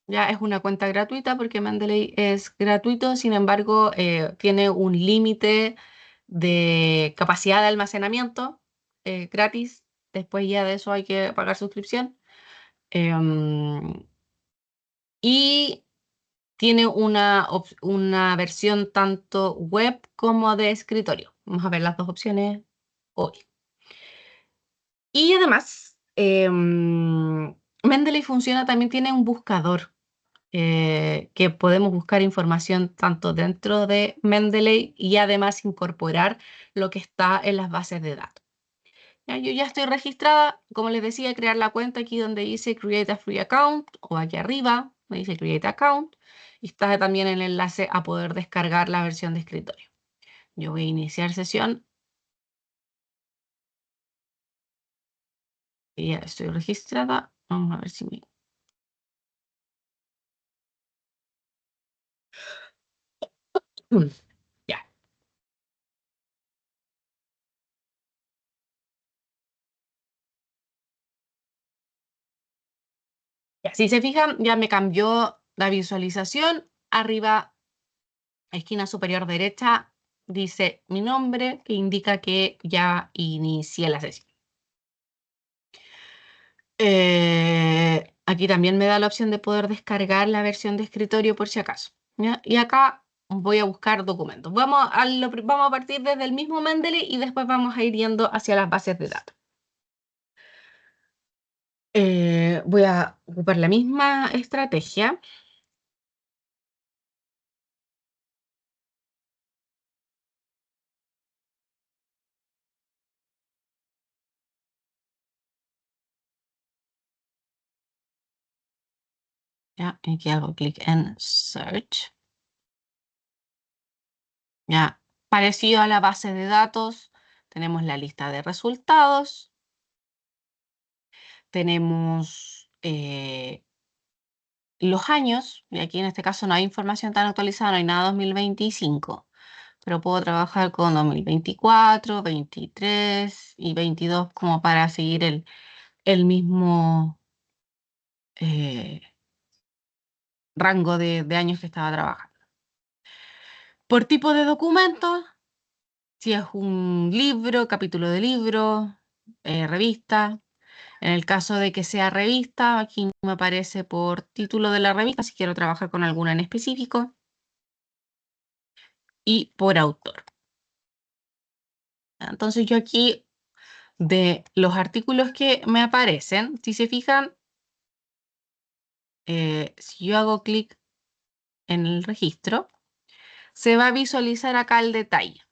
Ya es una cuenta gratuita porque Mendeley es gratuito, sin embargo, tiene un límite de capacidad de almacenamiento gratis. Después ya de eso hay que pagar suscripción. Em, y tiene una versión tanto web como de escritorio. Vamos a ver las dos opciones hoy. Y además, Mendeley funciona, también tiene un buscador que podemos buscar información tanto dentro de Mendeley y además incorporar lo que está en las bases de datos. Ya, yo ya estoy registrada, como les decía, crear la cuenta aquí donde dice Create a Free Account o aquí arriba, donde dice Create Account, y está también el enlace a poder descargar la versión de escritorio. Yo voy a iniciar sesión y ya estoy registrada. Vamos a ver si me... Ya. Si se fijan, ya me cambió la visualización. Arriba, esquina superior derecha, dice mi nombre, que indica que ya inicié la sesión. Aquí también me da la opción de poder descargar la versión de escritorio por si acaso, ¿ya? Y acá voy a buscar documentos. Vamos a partir desde el mismo Mendeley y después vamos a ir yendo hacia las bases de datos. Voy a ocupar la misma estrategia. Ya, aquí hago clic en Search. Ya, parecido a la base de datos, tenemos la lista de resultados, tenemos los años, y aquí en este caso no hay información tan actualizada, no hay nada 2025, pero puedo trabajar con 2024, 23 y 22 como para seguir el mismo eh, rango de años que estaba trabajando. Por tipo de documento, si es un libro, capítulo de libro, revista. En el caso de que sea revista, aquí me aparece por título de la revista, si quiero trabajar con alguna en específico, y por autor. Entonces yo aquí, de los artículos que me aparecen, si se fijan, si yo hago clic en el registro, se va a visualizar acá el detalle.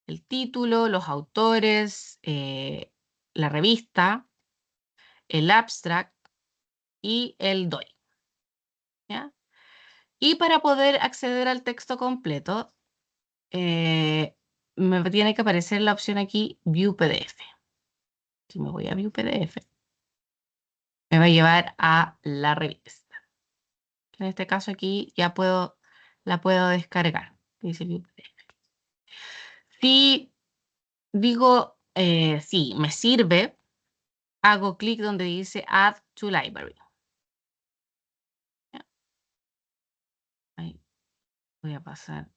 El título, los autores, la revista, el abstract y el DOI. ¿Ya? Y para poder acceder al texto completo, me tiene que aparecer la opción aquí View PDF. Si me voy a View PDF, me va a llevar a la revista. En este caso aquí ya la puedo descargar. Dice View PDF. Si digo, sí, me sirve, hago clic donde dice Add to Library. ¿Ya? Ahí voy a pasar.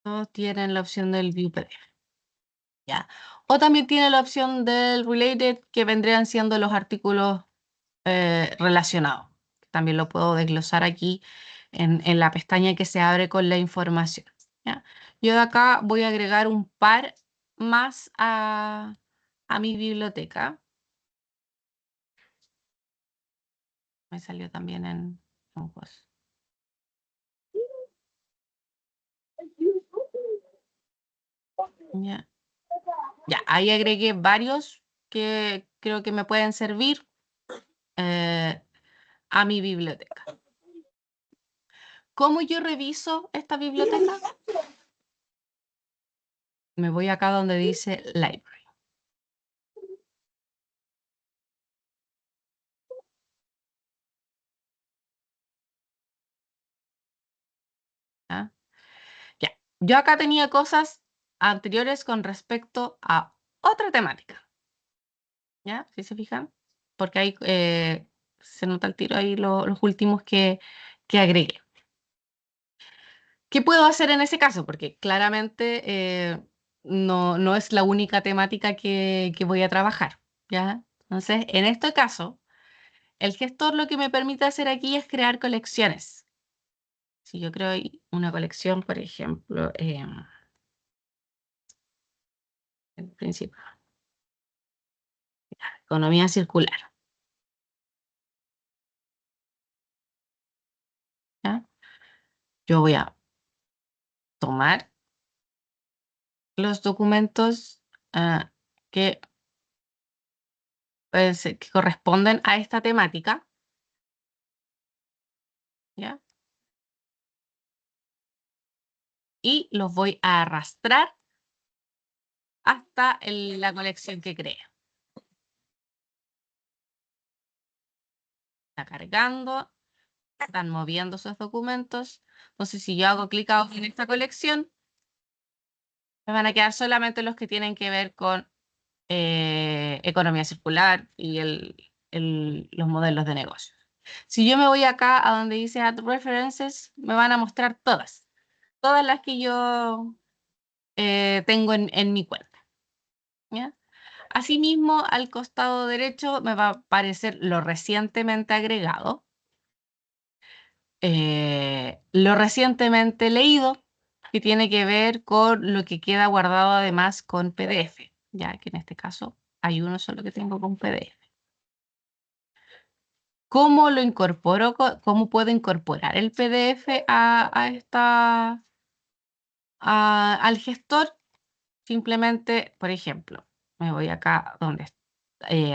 Todos tienen la opción del View PDF. ¿Ya? O también tiene la opción del Related, que vendrían siendo los artículos relacionados. También lo puedo desglosar aquí en la pestaña que se abre con la información. ¿Ya? Yo de acá voy a agregar un par más a mi biblioteca. Me salió también en Word. Ya. Ya, ahí agregué varios que creo que me pueden servir eh, a mi biblioteca. ¿Cómo yo reviso esta biblioteca? Me voy acá donde dice Library. ¿Ya? Ya. Yo acá tenía cosas anteriores con respecto a otra temática. ¿Ya? ¿Sí se fijan? Porque ahí se nota el tiro ahí los últimos que agregué. ¿Qué puedo hacer en ese caso? Porque claramente no es la única temática que voy a trabajar. ¿Ya? Entonces, en este caso, el gestor lo que me permite hacer aquí es crear colecciones. Si yo creo una colección, por ejemplo, el principio, economía circular. ¿Ya? Yo voy a tomar los documentos ah, que, que corresponden a esta temática, ¿ya? Y los voy a arrastrar hasta la colección que creé. Está cargando, están moviendo esos documentos. Entonces, si yo hago clic ahora en esta colección, me van a quedar solamente los que tienen que ver con economía circular y los modelos de negocio. Si yo me voy acá a donde dice Add References, me van a mostrar todas las que yo tengo en mi cuenta. ¿Ya? Asimismo, al costado derecho me va a aparecer lo recientemente agregado, lo recientemente leído, que tiene que ver con lo que queda guardado además con PDF, ya que en este caso hay uno solo que tengo con PDF. ¿Cómo lo incorporo? ¿Cómo puedo incorporar el PDF al gestor? Simplemente, por ejemplo, me voy acá donde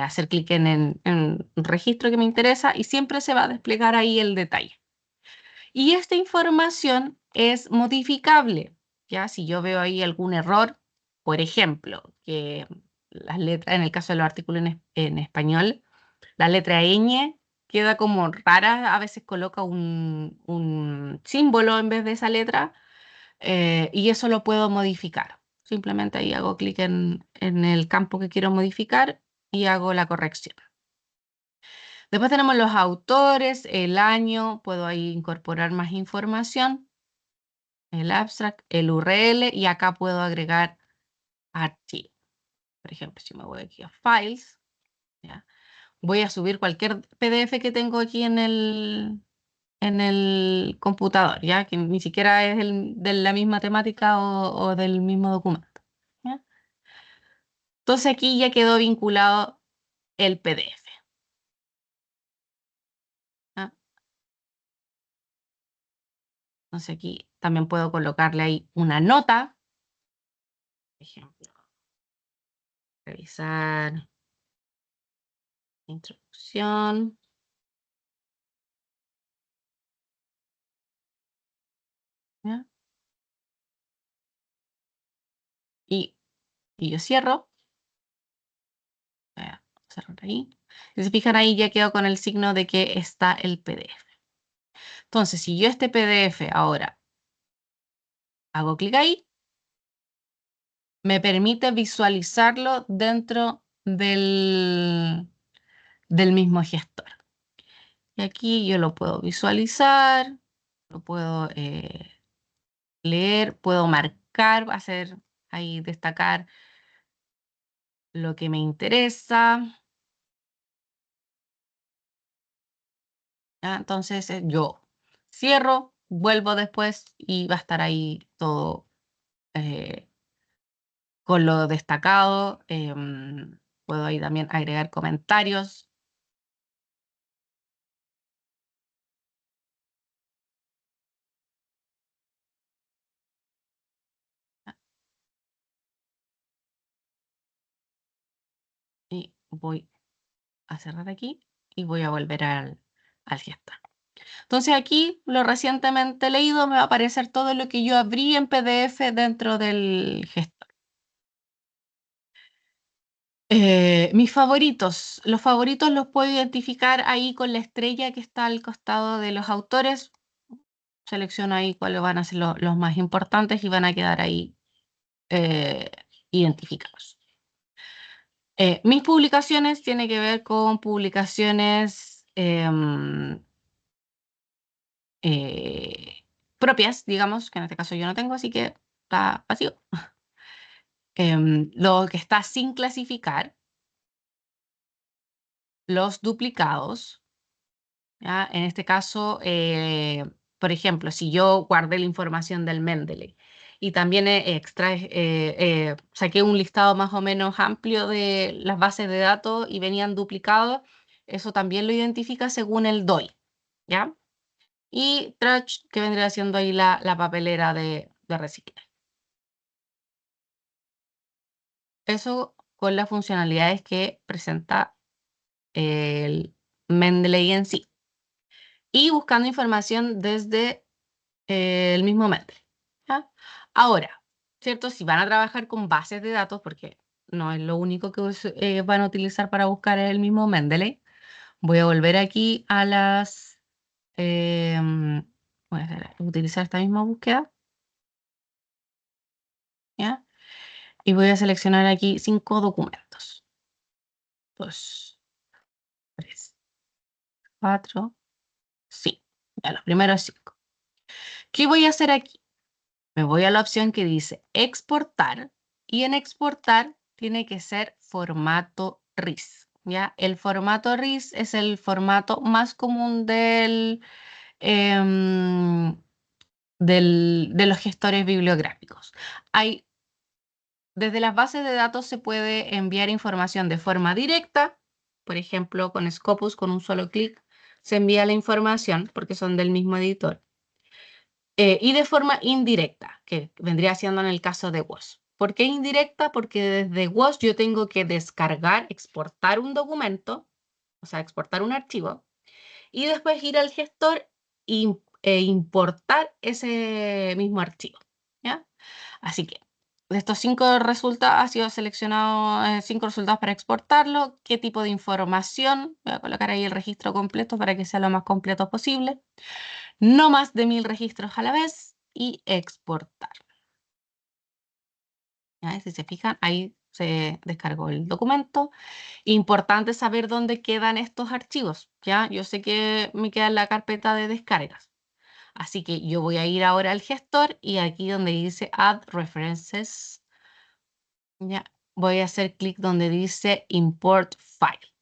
hacer clic en un registro que me interesa y siempre se va a desplegar ahí el detalle. Y esta información es modificable, ¿ya? Si yo veo ahí algún error, por ejemplo, que las letras, en el caso de los artículos en español, La letra ñ queda como rara, a veces coloca un símbolo en vez de esa letra, y eso lo puedo modificar. Simplemente ahí hago clic en el campo que quiero modificar y hago la corrección. Después tenemos los autores, el año, puedo ahí incorporar más información, el abstract, el URL, y acá puedo agregar archivo. Por ejemplo, si me voy aquí a Files, ¿ya? Voy a subir cualquier PDF que tengo aquí en el computador, ¿ya? Que ni siquiera es de la misma temática o del mismo documento, ¿ya? Entonces aquí ya quedó vinculado el PDF, ¿ya? Entonces aquí también puedo colocarle ahí una nota, por ejemplo, revisar, introducción, ¿ya? Y, y yo cierro, voy a cerrar ahí. Si se fijan ahí ya quedó con el signo de que está el PDF. Entonces, si yo este PDF ahora hago clic ahí, me permite visualizarlo dentro del mismo gestor. Y aquí yo lo puedo visualizar, lo puedo leer, puedo marcar, hacer ahí destacar lo que me interesa. ¿Ya? Entonces yo cierro, vuelvo después y va a estar ahí todo eh, con lo destacado. Puedo ahí también agregar comentarios. Y voy a cerrar aquí y voy a volver al gestor. Entonces aquí, lo recientemente leído, me va a aparecer todo lo que yo abrí en PDF dentro del gestor. Mis favoritos. Los favoritos los puedo identificar ahí con la estrella que está al costado de los autores. Selecciono ahí cuáles van a ser los más importantes y van a quedar ahí eh, identificados. Mis publicaciones tienen que ver con publicaciones propias, digamos, que en este caso yo no tengo, así que está vacío. Lo que está sin clasificar, los duplicados, ¿ya? En este caso, por ejemplo, si yo guardé la información del Mendeley y también saqué un listado más o menos amplio de las bases de datos y venían duplicados, eso también lo identifica según el DOI, ¿ya? Y trash, que vendría siendo ahí la papelera de reciclaje. Eso con las funcionalidades que presenta el Mendeley en sí. Y buscando información desde el mismo Mendeley, ¿ya? Ahora, ¿cierto? Si van a trabajar con bases de datos, porque no es lo único que van a utilizar para buscar el mismo Mendeley, voy a volver aquí a las... voy a utilizar esta misma búsqueda, ¿ya? Y voy a seleccionar aquí 5 documentos. 2, 3, 4, sí, ya los primeros 5. ¿Qué voy a hacer aquí? Me voy a la opción que dice exportar y en exportar tiene que ser formato RIS, ¿ya? El formato RIS es el formato más común em, de los gestores bibliográficos. Desde las bases de datos se puede enviar información de forma directa, por ejemplo, con Scopus, con un solo clic, se envía la información porque son del mismo editor. Y de forma indirecta, que vendría siendo en el caso de WOS. ¿Por qué indirecta? Porque desde WOS yo tengo que descargar, exportar un documento, o sea, exportar un archivo, y después ir al gestor e importar ese mismo archivo, ¿ya? Así que de estos 5 resultados, ha sido seleccionado 5 resultados para exportarlo. ¿Qué tipo de información? Voy a colocar ahí el registro completo para que sea lo más completo posible. No más de 1000 registros a la vez y exportar. ¿Ya? Si se fijan, ahí se descargó el documento. Importante saber dónde quedan estos archivos. ¿Ya? Yo sé que me queda en la carpeta de descargas. Así que yo voy a ir ahora al gestor y aquí donde dice Add References, ya, voy a hacer clic donde dice Import File.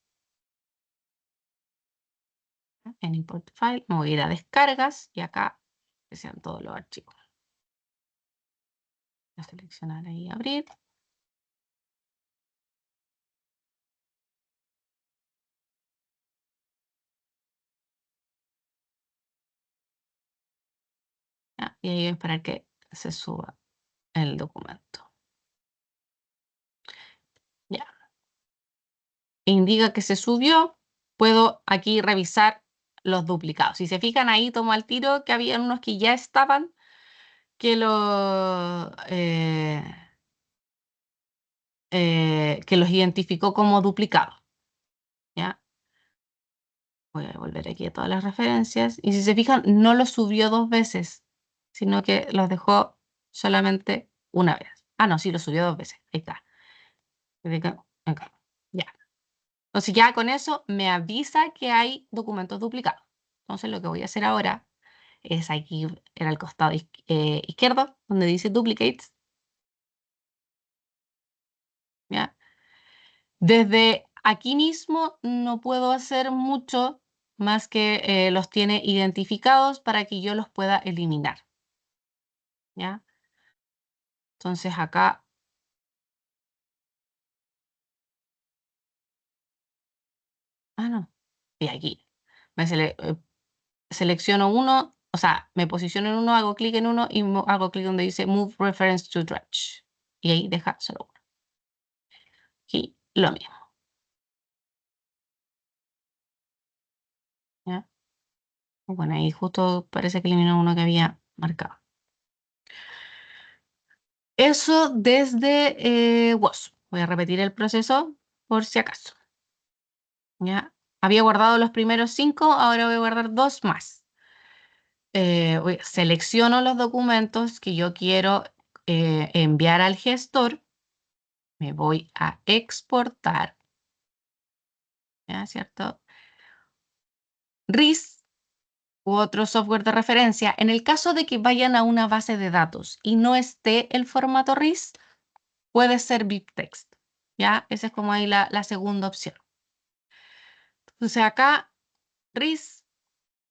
En Import File me voy a ir a Descargas y acá que sean todos los archivos. Voy a seleccionar ahí Abrir. Ya, y ahí voy a esperar que se suba el documento. Ya. Indica que se subió. Puedo aquí revisar los duplicados. Si se fijan ahí, tomo al tiro que había unos que ya estaban, que que los identificó como duplicados. ¿Ya? Voy a volver aquí a todas las referencias. Y si se fijan, no los subió 2 veces, sino que los dejó solamente una vez. Ah, no, sí, los subió 2 veces. Ahí está. Acá. Ya. Entonces ya con eso me avisa que hay documentos duplicados. Entonces lo que voy a hacer ahora es aquí en el costado izquierdo, donde dice Duplicates. ¿Ya? Desde aquí mismo no puedo hacer mucho más que los tiene identificados para que yo los pueda eliminar. ¿Ya? Entonces acá, no, y aquí selecciono uno, o sea, me posiciono en uno, hago clic en uno y hago clic donde dice Move Reference to Dredge. Y ahí deja solo uno. Aquí lo mismo. ¿Ya? Bueno, ahí justo parece que eliminó uno que había marcado. Eso desde WOS. Voy a repetir el proceso por si acaso. ¿Ya? Había guardado los primeros 5, ahora voy a guardar 2 más. Selecciono los documentos que yo quiero enviar al gestor. Me voy a exportar. ¿Ya? ¿Cierto? RIS u otro software de referencia. En el caso de que vayan a una base de datos y no esté el formato RIS, puede ser BibTeX. ¿Ya? Esa es como ahí la segunda opción. Entonces acá, RIS,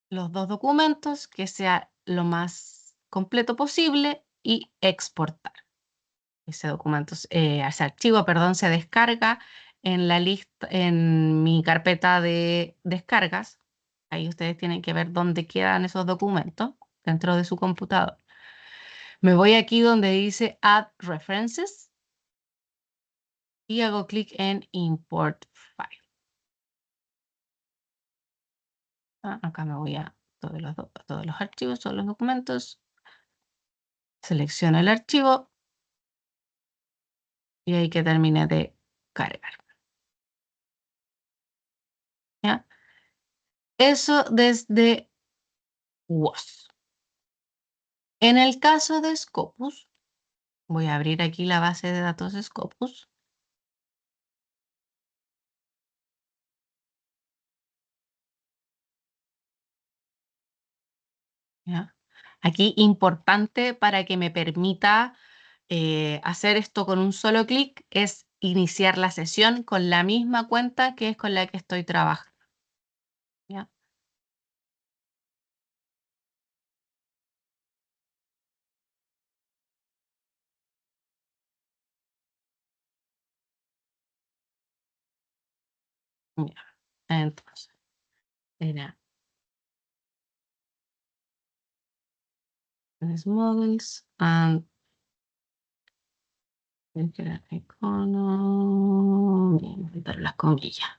los 2 documentos, que sea lo más completo posible y exportar. Ese documento, ese archivo, perdón, se descarga en la lista, en mi carpeta de descargas. Ahí ustedes tienen que ver dónde quedan esos documentos dentro de su computador. Me voy aquí donde dice Add References y hago clic en Import File. Acá me voy a todos los archivos, todos los documentos. Selecciono el archivo y ahí que termine de cargar. ¿Ya? Eso desde WOS. En el caso de Scopus, voy a abrir aquí la base de datos de Scopus. ¿Ya? Aquí importante para que me permita hacer esto con un solo clic es iniciar la sesión con la misma cuenta que es con la que estoy trabajando. ¿Ya? Ya. Entonces, era business models and economy. Voy a quitar las comillas.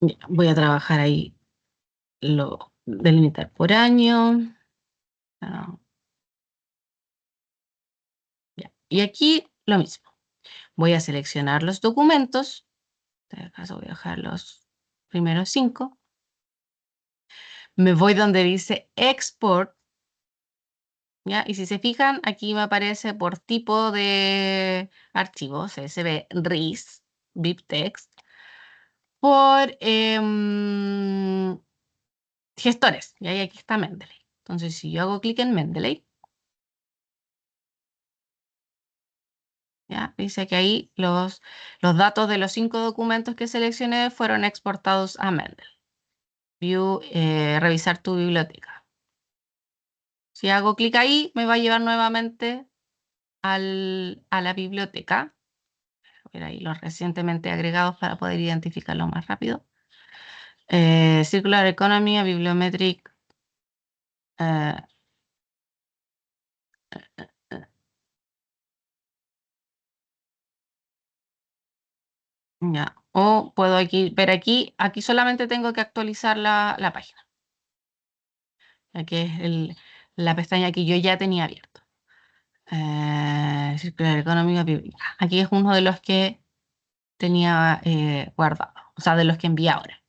Ya, voy a trabajar ahí, lo delimitar por año. Ah, ya. Y aquí lo mismo. Voy a seleccionar los documentos. En este caso voy a dejar los primeros 5. Me voy donde dice Export. ¿Ya? Y si se fijan, aquí me aparece por tipo de archivo, CSV, RIS, BibTeX, por gestores. Y ahí aquí está Mendeley. Entonces, si yo hago clic en Mendeley, ¿ya? Dice que ahí los datos de los 5 documentos que seleccioné fueron exportados a Mendeley. View, revisar tu biblioteca. Si hago clic ahí, me va a llevar nuevamente a la biblioteca. Ver ahí los recientemente agregados para poder identificarlos más rápido. Circular Economy, Bibliometric. eh, eh, ya. O puedo ver aquí solamente tengo que actualizar la página. Aquí es la pestaña que yo ya tenía abierto. Circular Economy, aquí es uno de los que tenía guardado, o sea, de los que envié ahora.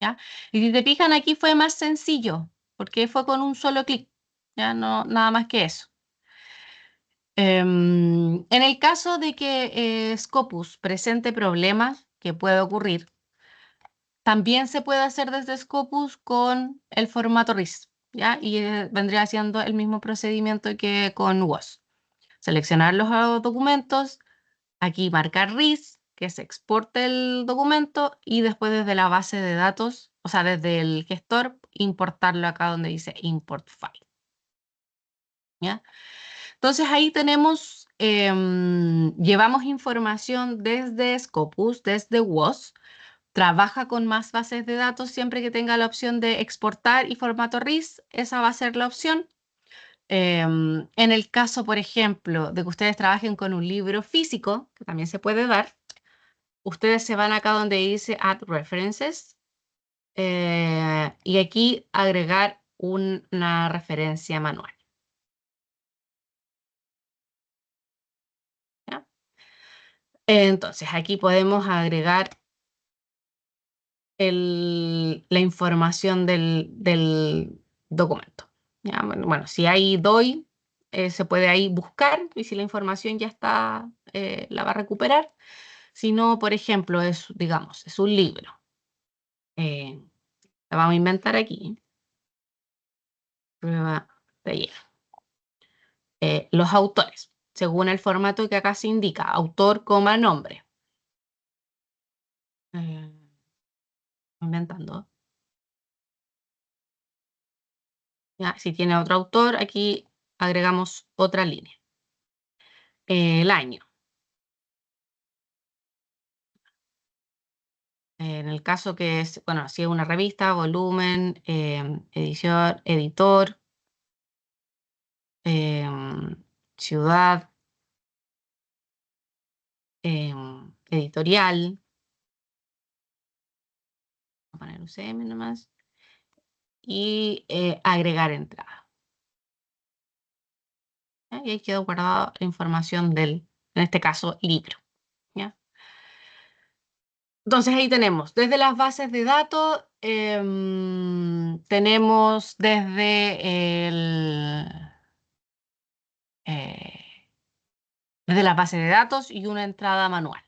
¿Ya? Y si te fijan, aquí fue más sencillo, porque fue con un solo clic, ya no, nada más que eso. En el caso de que Scopus presente problemas, que puede ocurrir, también se puede hacer desde Scopus con el formato RIS, ¿ya? Y vendría siendo el mismo procedimiento que con WOS. Seleccionar los documentos, aquí marcar RIS, que se exporte el documento y después desde la base de datos, o sea, desde el gestor, importarlo acá donde dice Import File. ¿Ya? Entonces ahí tenemos, llevamos información desde Scopus, desde WOS, trabaja con más bases de datos siempre que tenga la opción de exportar y formato RIS, esa va a ser la opción. En el caso, por ejemplo, de que ustedes trabajen con un libro físico, que también se puede dar, ustedes se van acá donde dice Add References y aquí agregar una referencia manual. ¿Ya? Entonces, aquí podemos agregar la información del documento. ¿Ya? Bueno, si hay DOI, se puede ahí buscar y si la información ya está, la va a recuperar. Si no, por ejemplo, digamos, es un libro. Eh, la vamos a inventar aquí. Prueba taller. Los autores, según el formato que acá se indica, autor, coma, nombre. Eh, inventando. ¿Ya? Si tiene otro autor, aquí agregamos otra línea. El año. En el caso que es, bueno, si es una revista, volumen, edición, editor, ciudad, editorial, voy a poner UCM nomás, y agregar entrada. ¿Ya? Y ahí quedó guardada la información del, en este caso, libro. ¿Ya? Entonces ahí tenemos, desde las bases de datos, tenemos eh, desde las bases de datos y una entrada manual.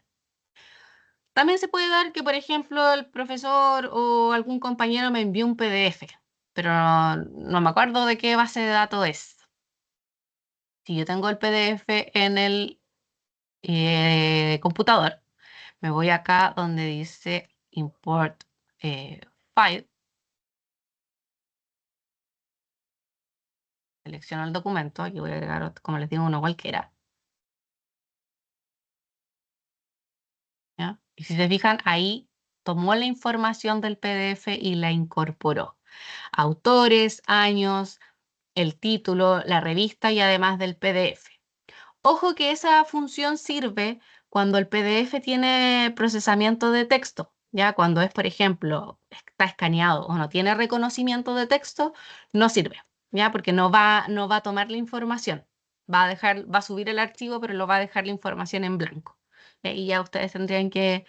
También se puede dar que, por ejemplo, el profesor o algún compañero me envió un PDF, pero no me acuerdo de qué base de datos es. Si yo tengo el PDF en el computador, me voy acá donde dice Import File, selecciono el documento, aquí voy a agregar, como les digo, uno cualquiera. ¿Ya? Y si se fijan, ahí tomó la información del PDF y la incorporó. Autores, años, el título, la revista y además del PDF. Ojo que esa función sirve cuando el PDF tiene procesamiento de texto, Ya cuando es, por ejemplo, está escaneado o no tiene reconocimiento de texto, no sirve, ya porque no va a tomar la información. Va a subir el archivo, pero lo va a dejar la información en blanco. Y ya ustedes tendrían que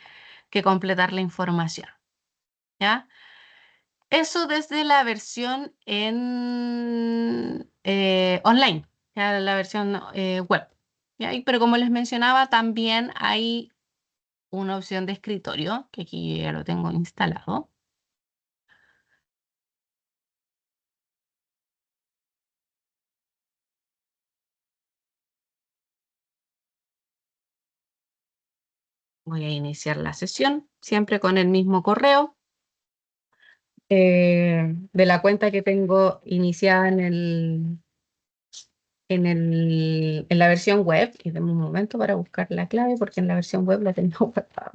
completar la información. ¿Ya? Eso desde la versión en online, ya la versión web. ¿Ya? Pero como les mencionaba, también hay una opción de escritorio, que aquí ya lo tengo instalado. Voy a iniciar la sesión, siempre con el mismo correo de la cuenta que tengo iniciada en la versión web. Y denme un momento para buscar la clave, porque en la versión web la tengo guardada.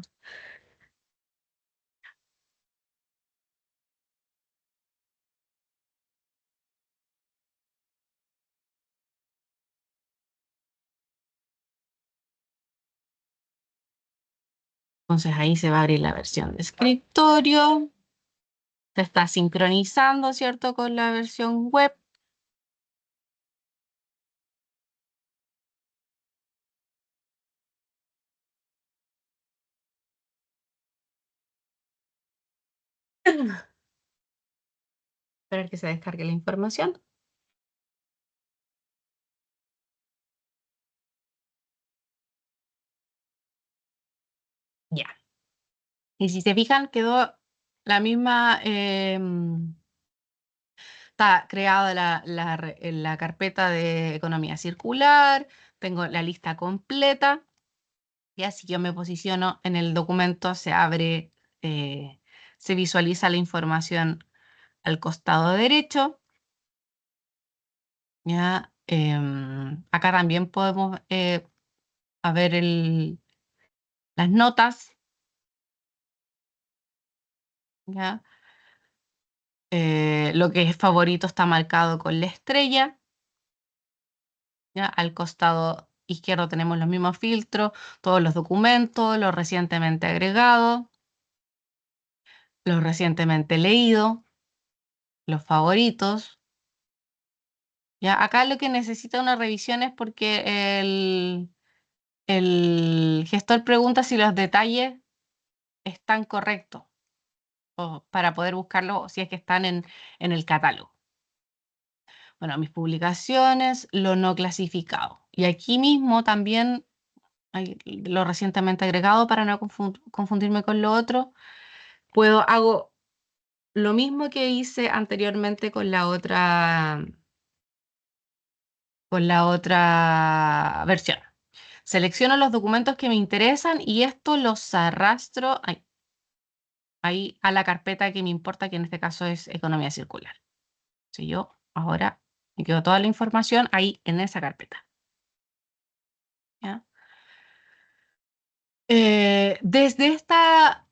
Entonces ahí se va a abrir la versión de escritorio. Se está sincronizando, ¿cierto? Con la versión web. Esperar que se descargue la información. Ya. Y si se fijan, quedó la misma, está creada la carpeta de economía circular, tengo la lista completa, y así yo me posiciono en el documento, se abre, se visualiza la información al costado derecho. Ya, acá también podemos a ver las notas, ¿ya? Lo que es favorito está marcado con la estrella, ¿ya? Al costado izquierdo tenemos los mismos filtros, todos los documentos, los recientemente agregados, los recientemente leídos, los favoritos, ¿ya? Acá lo que necesita una revisión es porque el gestor pregunta si los detalles están correctos, o para poder buscarlo si es que están en el catálogo. Bueno, mis publicaciones, lo no clasificado. Y aquí mismo también hay lo recientemente agregado para no confundirme con lo otro. Hago lo mismo que hice anteriormente con la otra versión. Selecciono los documentos que me interesan y esto los arrastro ahí a la carpeta que me importa, que en este caso es economía circular. Si yo ahora me quedo toda la información ahí en esa carpeta. ¿Ya? Desde esta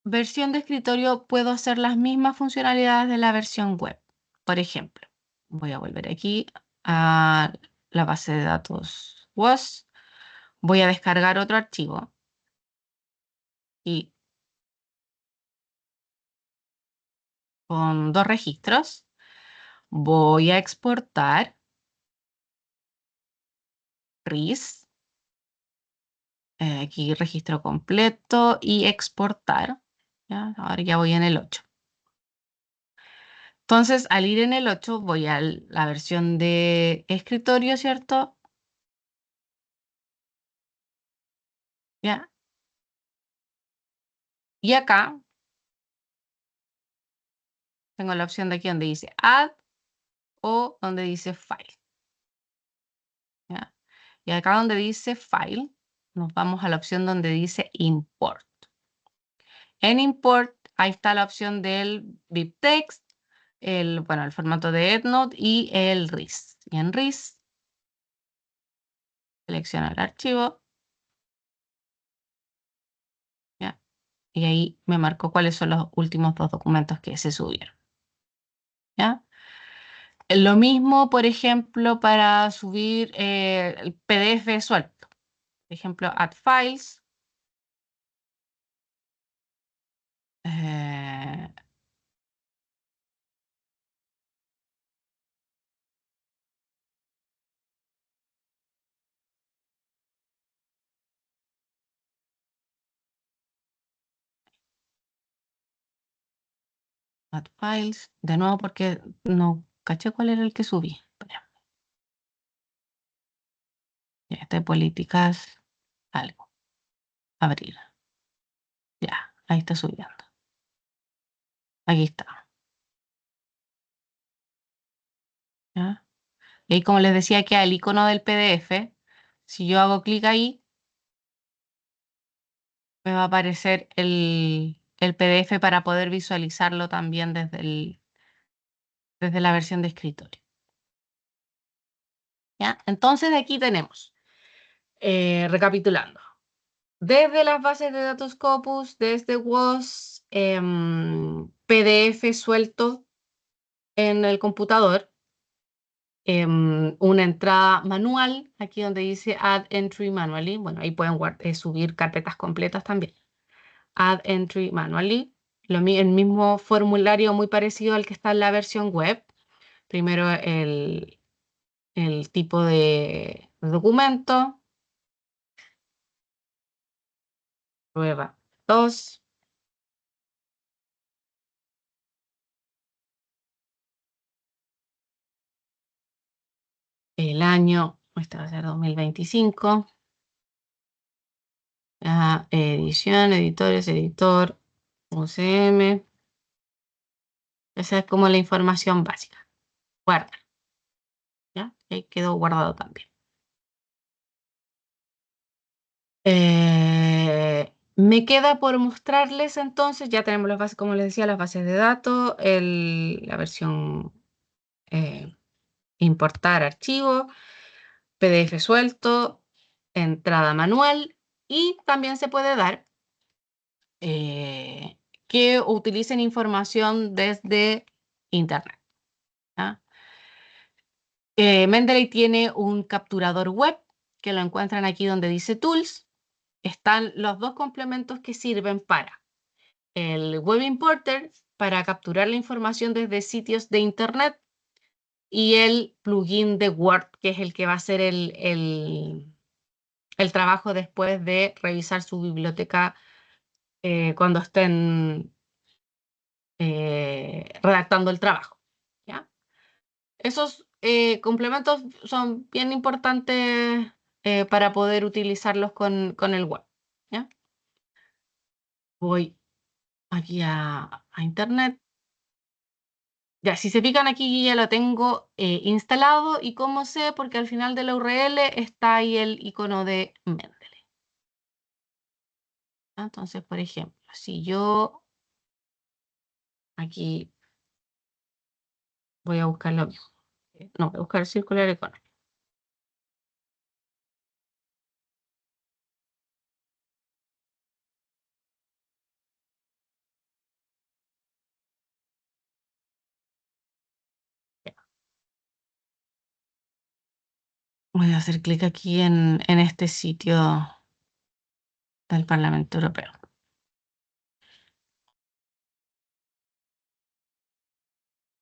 versión de escritorio puedo hacer las mismas funcionalidades de la versión web. Por ejemplo, voy a volver aquí a la base de datos WOS. Voy a descargar otro archivo y con dos registros voy a exportar RIS. Aquí registro completo y exportar. ¿Ya? Ahora ya voy en el 8. Entonces, al ir en el 8, voy a la versión de escritorio, ¿cierto? ¿Ya? Y acá tengo la opción de aquí donde dice Add o donde dice File. ¿Ya? Y acá donde dice File, nos vamos a la opción donde dice Import. En Import, ahí está la opción del BibTeX, bueno, el formato de EndNote y el RIS. Y en RIS, selecciono el archivo, ¿ya? Y ahí me marcó cuáles son los últimos dos documentos que se subieron, ¿ya? Lo mismo, por ejemplo, para subir el PDF suelto. Por ejemplo, Add Files. Eh, Add files. De nuevo porque no caché cuál era el que subí. Espera. Ya, este de políticas. Algo. Abrir. Ya, ahí está subiendo. Aquí está. ¿Ya? Y ahí, como les decía, que el icono del PDF. Si yo hago clic ahí, me va a aparecer el PDF para poder visualizarlo también desde la versión de escritorio. ¿Ya? Entonces, de aquí tenemos, recapitulando, desde las bases de datos Scopus, desde WOS, PDF suelto en el computador, una entrada manual, aquí donde dice Add Entry Manually. Bueno, ahí pueden subir carpetas completas también. Add Entry Manually. El mismo formulario muy parecido al que está en la versión web. Primero el tipo de documento. Prueba 2. El año, este va a ser 2025. Edición, editores, editor, UCM. Esa es como la información básica. Guarda, ¿ya? Ahí quedó guardado también. Me queda por mostrarles entonces, ya tenemos las bases, como les decía, las bases de datos, la versión importar archivo, PDF suelto, entrada manual, y también se puede dar que utilicen información desde Internet. ¿Ya? Mendeley tiene un capturador web que lo encuentran aquí donde dice Tools. Están los dos complementos que sirven para el Web Importer para capturar la información desde sitios de Internet y el plugin de Word, que es el que va a hacer el trabajo después de revisar su biblioteca cuando estén redactando el trabajo. ¿Ya? Esos complementos son bien importantes para poder utilizarlos con el web. ¿Ya? Voy aquí a Internet. Ya, si se pican aquí, yo ya lo tengo instalado. ¿Y cómo sé? Porque al final de la URL está ahí el icono de Mendeley. Entonces, por ejemplo, si yo aquí voy a buscar lo mismo. No, voy a buscar Circular Economy. Ya. Voy a hacer clic aquí en este sitio del Parlamento Europeo.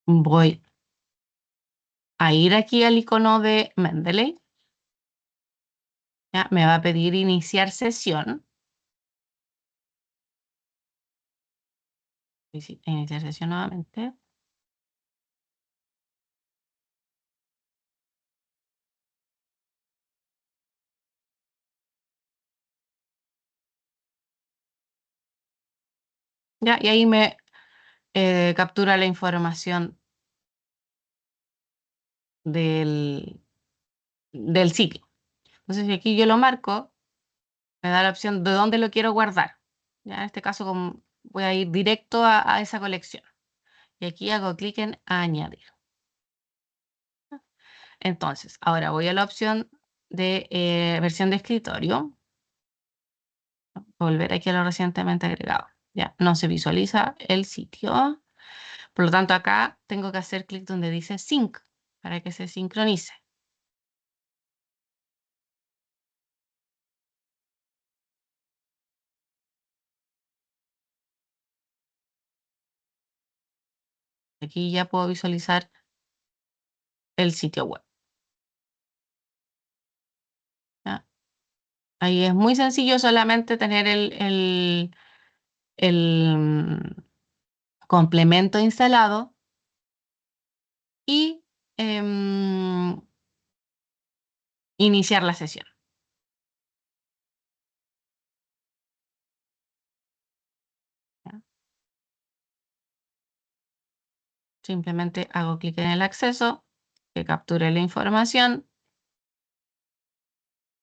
Voy a ir aquí al icono de Mendeley. ¿Ya? Me va a pedir iniciar sesión. Iniciar sesión nuevamente. ¿Ya? Y ahí me captura la información del sitio. Entonces, si aquí yo lo marco, me da la opción de dónde lo quiero guardar. Ya en este caso voy a ir directo a esa colección. Y aquí hago clic en añadir. Entonces, ahora voy a la opción de versión de escritorio. Volver aquí a lo recientemente agregado. Ya no se visualiza el sitio. Por lo tanto, acá tengo que hacer clic donde dice Sync para que se sincronice. Aquí ya puedo visualizar el sitio web. ¿Ya? Ahí es muy sencillo solamente tener el complemento instalado y iniciar la sesión. ¿Ya? Simplemente hago clic en el acceso, que capture la información,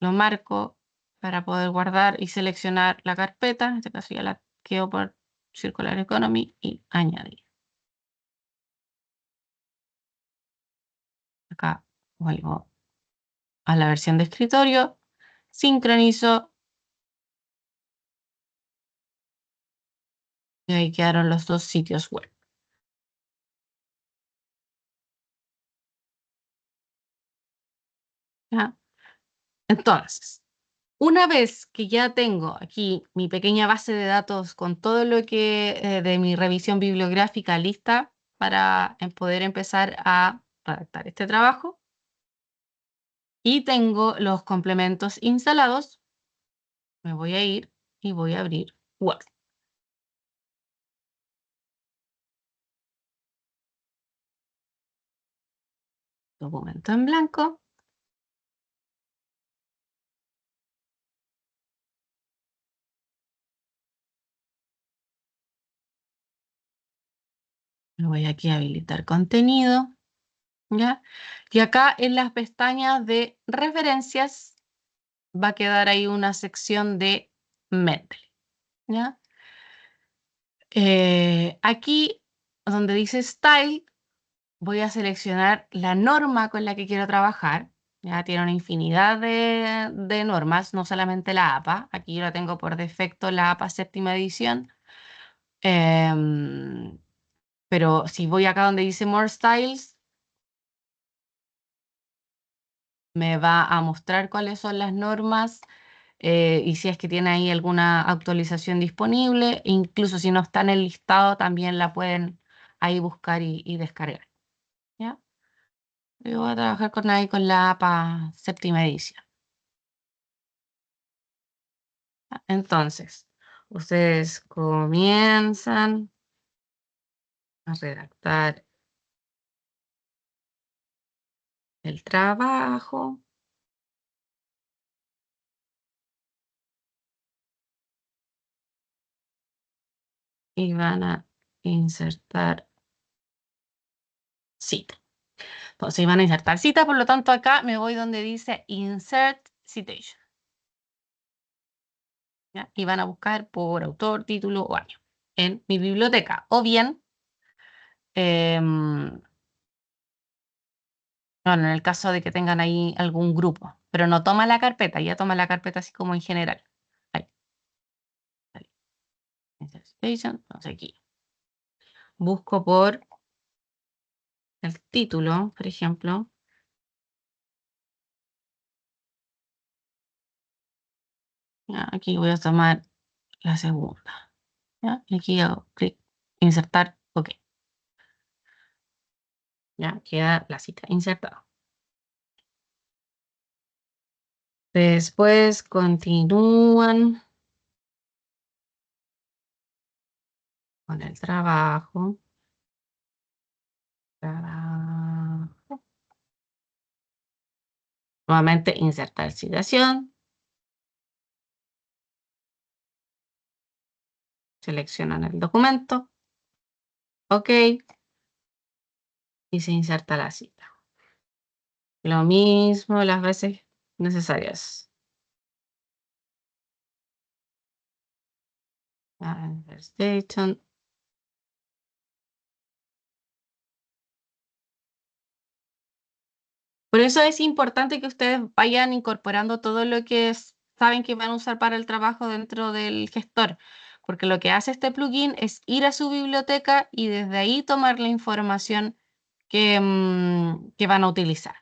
lo marco para poder guardar y seleccionar la carpeta. En este caso ya la quedo por Circular Economy y añadir. Acá vuelvo a la versión de escritorio, sincronizo y ahí quedaron los dos sitios web. ¿Ya? Entonces, una vez que ya tengo aquí mi pequeña base de datos con todo lo que de mi revisión bibliográfica lista para poder empezar a redactar este trabajo y tengo los complementos instalados, me voy a ir y voy a abrir Word. Documento en blanco. Me voy aquí a habilitar contenido. ¿Ya? Y acá en las pestañas de referencias va a quedar ahí una sección de Mendeley. ¿Ya? Aquí donde dice Style, voy a seleccionar la norma con la que quiero trabajar. Ya tiene una infinidad de normas, no solamente la APA. Aquí yo la tengo por defecto la APA séptima edición. Em, pero si voy acá donde dice More Styles, me va a mostrar cuáles son las normas y si es que tiene ahí alguna actualización disponible. Incluso si no está en el listado, también la pueden ahí buscar y descargar. ¿Ya? Yo voy a trabajar ahí con la APA séptima edición. ¿Ya? Entonces, ustedes comienzan a redactar el trabajo. Y van a insertar cita. Entonces van a insertar cita, por lo tanto acá me voy donde dice Insert Citation. ¿Ya? Y van a buscar por autor, título o año en mi biblioteca. O bien, bueno, en el caso de que tengan ahí algún grupo, pero no toma la carpeta, ya toma la carpeta así como en general. Ahí, ahí. Insert Citation, entonces aquí. Busco por el título, por ejemplo. ¿Ya? Aquí voy a tomar la segunda. ¿Ya? Y aquí hago clic, insertar, ok. Ya queda la cita insertada. Después continúan con el trabajo. Nuevamente insertar citación. Seleccionan el documento. Ok. Y se inserta la cita. Lo mismo las veces necesarias. Station. Por eso es importante que ustedes vayan incorporando todo lo que saben que van a usar para el trabajo dentro del gestor, porque lo que hace este plugin es ir a su biblioteca y desde ahí tomar la información que van a utilizar.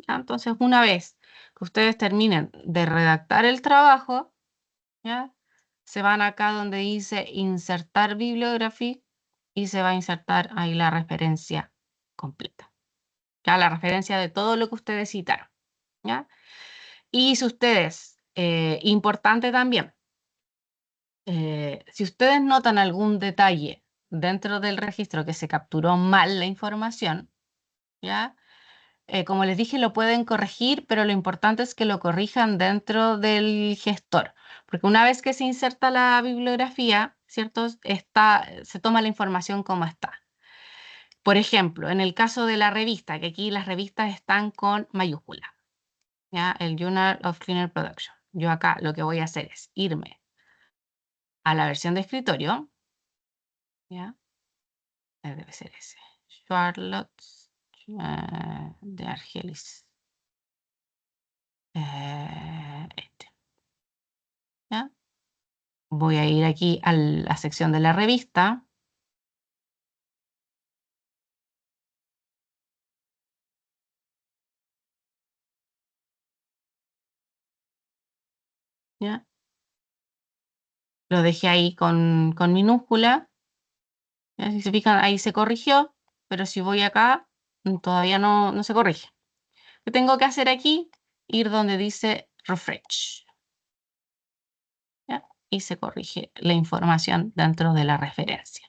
¿Ya? Entonces, una vez que ustedes terminen de redactar el trabajo, ¿ya? Se van acá donde dice insertar bibliografía y se va a insertar ahí la referencia completa. Ya, la referencia de todo lo que ustedes citaron. ¿Ya? Y si ustedes, importante también, si ustedes notan algún detalle dentro del registro que se capturó mal la información, ¿ya? Como les dije, lo pueden corregir, pero lo importante es que lo corrijan dentro del gestor, porque una vez que se inserta la bibliografía, ¿cierto? Se toma la información como está. Por ejemplo, en el caso de la revista, que aquí las revistas están con mayúscula, ¿ya? El Journal of Cleaner Production. Yo acá lo que voy a hacer es irme a la versión de escritorio, ¿ya? Debe ser ese. Charlotte de Argelis. Este, ¿ya? Voy a ir aquí a la sección de la revista. ¿Ya? Lo dejé ahí con minúscula. ¿Ya? Si se fijan, ahí se corrigió, pero si voy acá, todavía no se corrige. ¿Qué tengo que hacer aquí? Ir donde dice refresh. ¿Ya? Y se corrige la información dentro de la referencia.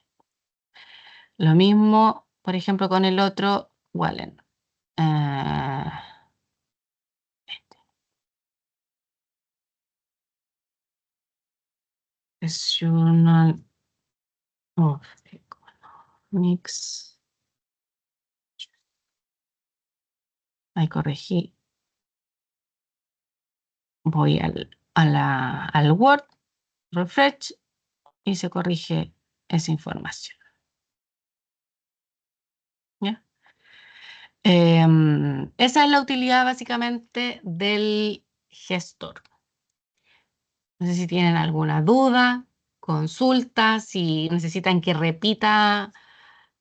Lo mismo, por ejemplo, con el otro Wallen. Este. Es Journal of Economics. Ahí corregí. Voy al Word, refresh, y se corrige esa información. ¿Ya? Esa es la utilidad básicamente del gestor. No sé si tienen alguna duda, consulta, si necesitan que repita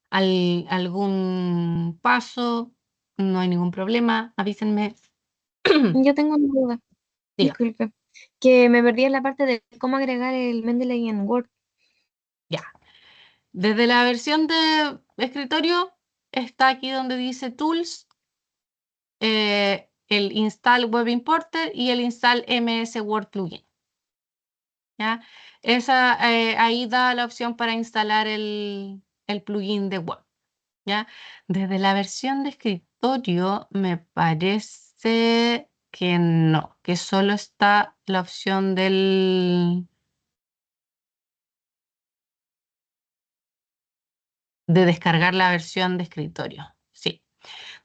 algún paso, no hay ningún problema, avísenme. Yo tengo una duda, Diga, disculpe, que me perdí en la parte de cómo agregar el Mendeley en Word. ya. Desde la versión de escritorio está aquí donde dice Tools, el Install Web Importer y el Install MS Word Plugin. ¿Ya? Ahí da la opción para instalar el plugin de Word. ¿Ya? Desde la versión de escritorio me parece que no, que solo está la opción de descargar la versión de escritorio. Sí.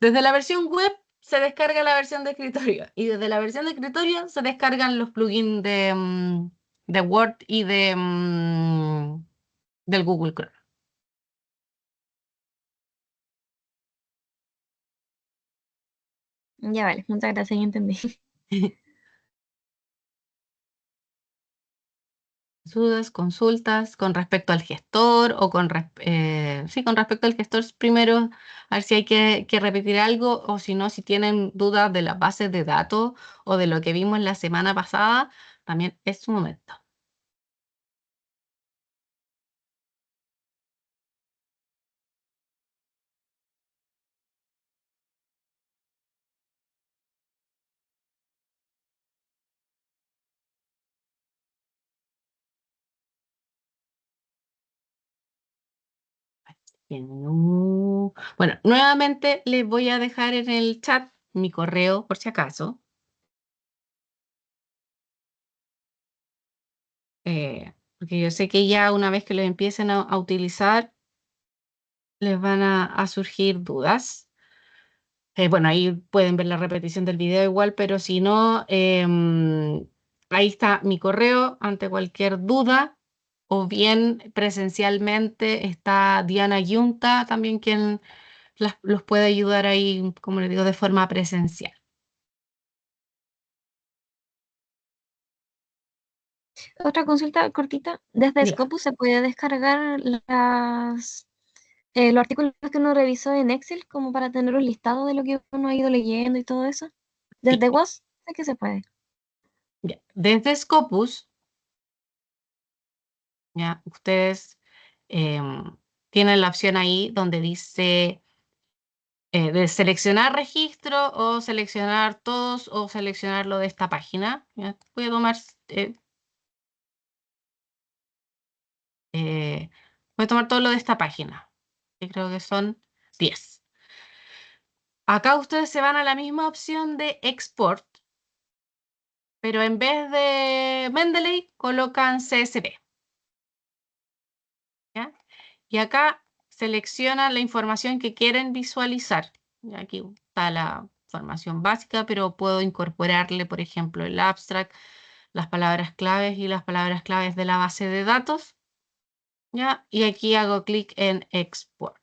Desde la versión web se descarga la versión de escritorio y desde la versión de escritorio se descargan los plugins de Word y del Google Chrome. Ya vale, muchas gracias, ya entendí. Dudas, consultas con respecto al gestor o sí, con respecto al gestor primero, a ver si hay que repetir algo o si no, si tienen dudas de las bases de datos o de lo que vimos la semana pasada, también es su momento. Bien, bueno, nuevamente les voy a dejar en el chat mi correo por si acaso. Porque yo sé que ya una vez que lo empiecen a utilizar, les van a surgir dudas. Bueno, ahí pueden ver la repetición del video igual, pero si no, ahí está mi correo ante cualquier duda, o bien presencialmente está Diana Yunta, también quien los puede ayudar ahí, como les digo, de forma presencial. Otra consulta cortita. Desde Diga. Scopus se puede descargar los artículos que uno revisó en Excel como para tener un listado de lo que uno ha ido leyendo y todo eso. Sí, Desde WOS sé que se puede. ya. Desde Scopus, ya, ustedes tienen la opción ahí donde dice de seleccionar registro o seleccionar todos o seleccionarlo de esta página. ¿Ya? Voy a tomar, eh, voy a tomar todo lo de esta página, que creo que son 10. Acá ustedes se van a la misma opción de export, pero en vez de Mendeley colocan CSV. ¿Ya? Y acá seleccionan la información que quieren visualizar. Y aquí está la información básica, pero puedo incorporarle, por ejemplo, el abstract, las palabras claves y las palabras claves de la base de datos. ¿Ya? Y aquí hago clic en Export.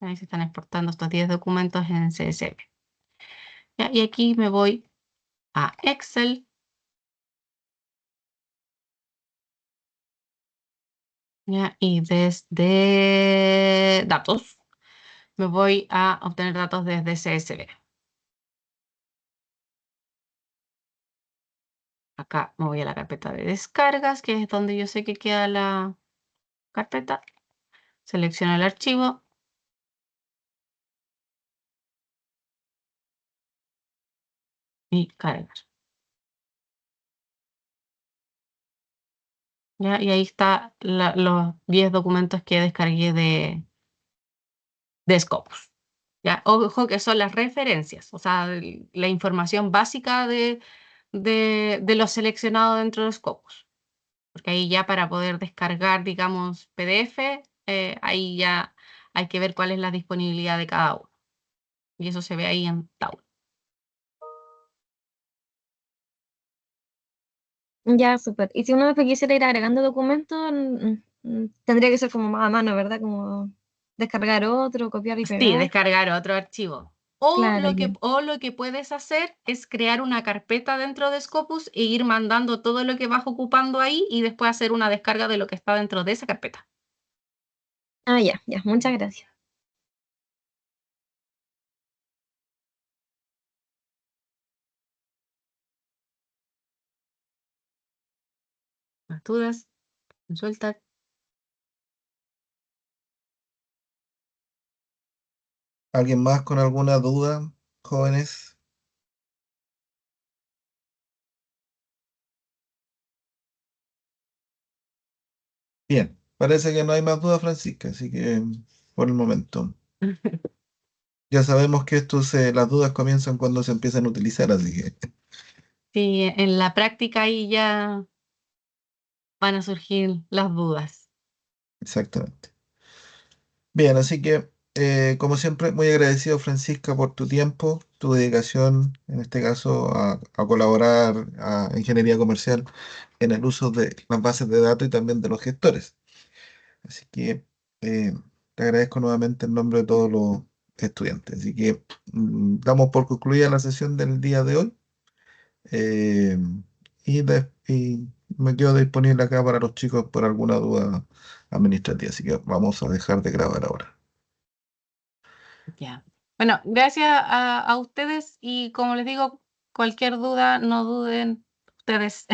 Ahí se están exportando estos 10 documentos en CSV. ¿Ya? Y aquí me voy a Excel. ¿Ya? Y desde datos me voy a obtener datos desde CSV. Acá me voy a la carpeta de descargas, que es donde yo sé que queda la carpeta. Selecciono el archivo. Y cargar. ¿Ya? Y ahí está los 10 documentos que descargué de Scopus. ¿Ya? Ojo que son las referencias, o sea, la información básica de lo seleccionado dentro de Scopus. Porque ahí ya para poder descargar, digamos, PDF, ahí ya hay que ver cuál es la disponibilidad de cada uno. Y eso se ve ahí en Taula. Ya, súper. Y si uno después quisiera ir agregando documentos, tendría que ser como más a mano, ¿verdad? Como descargar otro, copiar y Sí, pegar. descargar otro archivo. Claro, ya. O lo que puedes hacer es crear una carpeta dentro de Scopus e ir mandando todo lo que vas ocupando ahí y después hacer una descarga de lo que está dentro de esa carpeta. Ah, ya, ya. Muchas gracias. ¿Más dudas? Consulta. ¿Alguien más con alguna duda, jóvenes? Bien, parece que no hay más dudas, Francisca, así que por el momento. Ya sabemos que las dudas comienzan cuando se empiezan a utilizar, así que Sí, en la práctica ahí ya van a surgir las dudas. exactamente. Bien, así que como siempre, muy agradecido, Francisca, por tu tiempo, tu dedicación, en este caso, a colaborar a Ingeniería Comercial en el uso de las bases de datos y también de los gestores. Así que eh, te agradezco nuevamente en nombre de todos los estudiantes. Así que damos por concluida la sesión del día de hoy. eh, y me quedo disponible acá para los chicos por alguna duda administrativa. Así que vamos a dejar de grabar ahora. Ya. Bueno, gracias a ustedes y como les digo, cualquier duda, no duden ustedes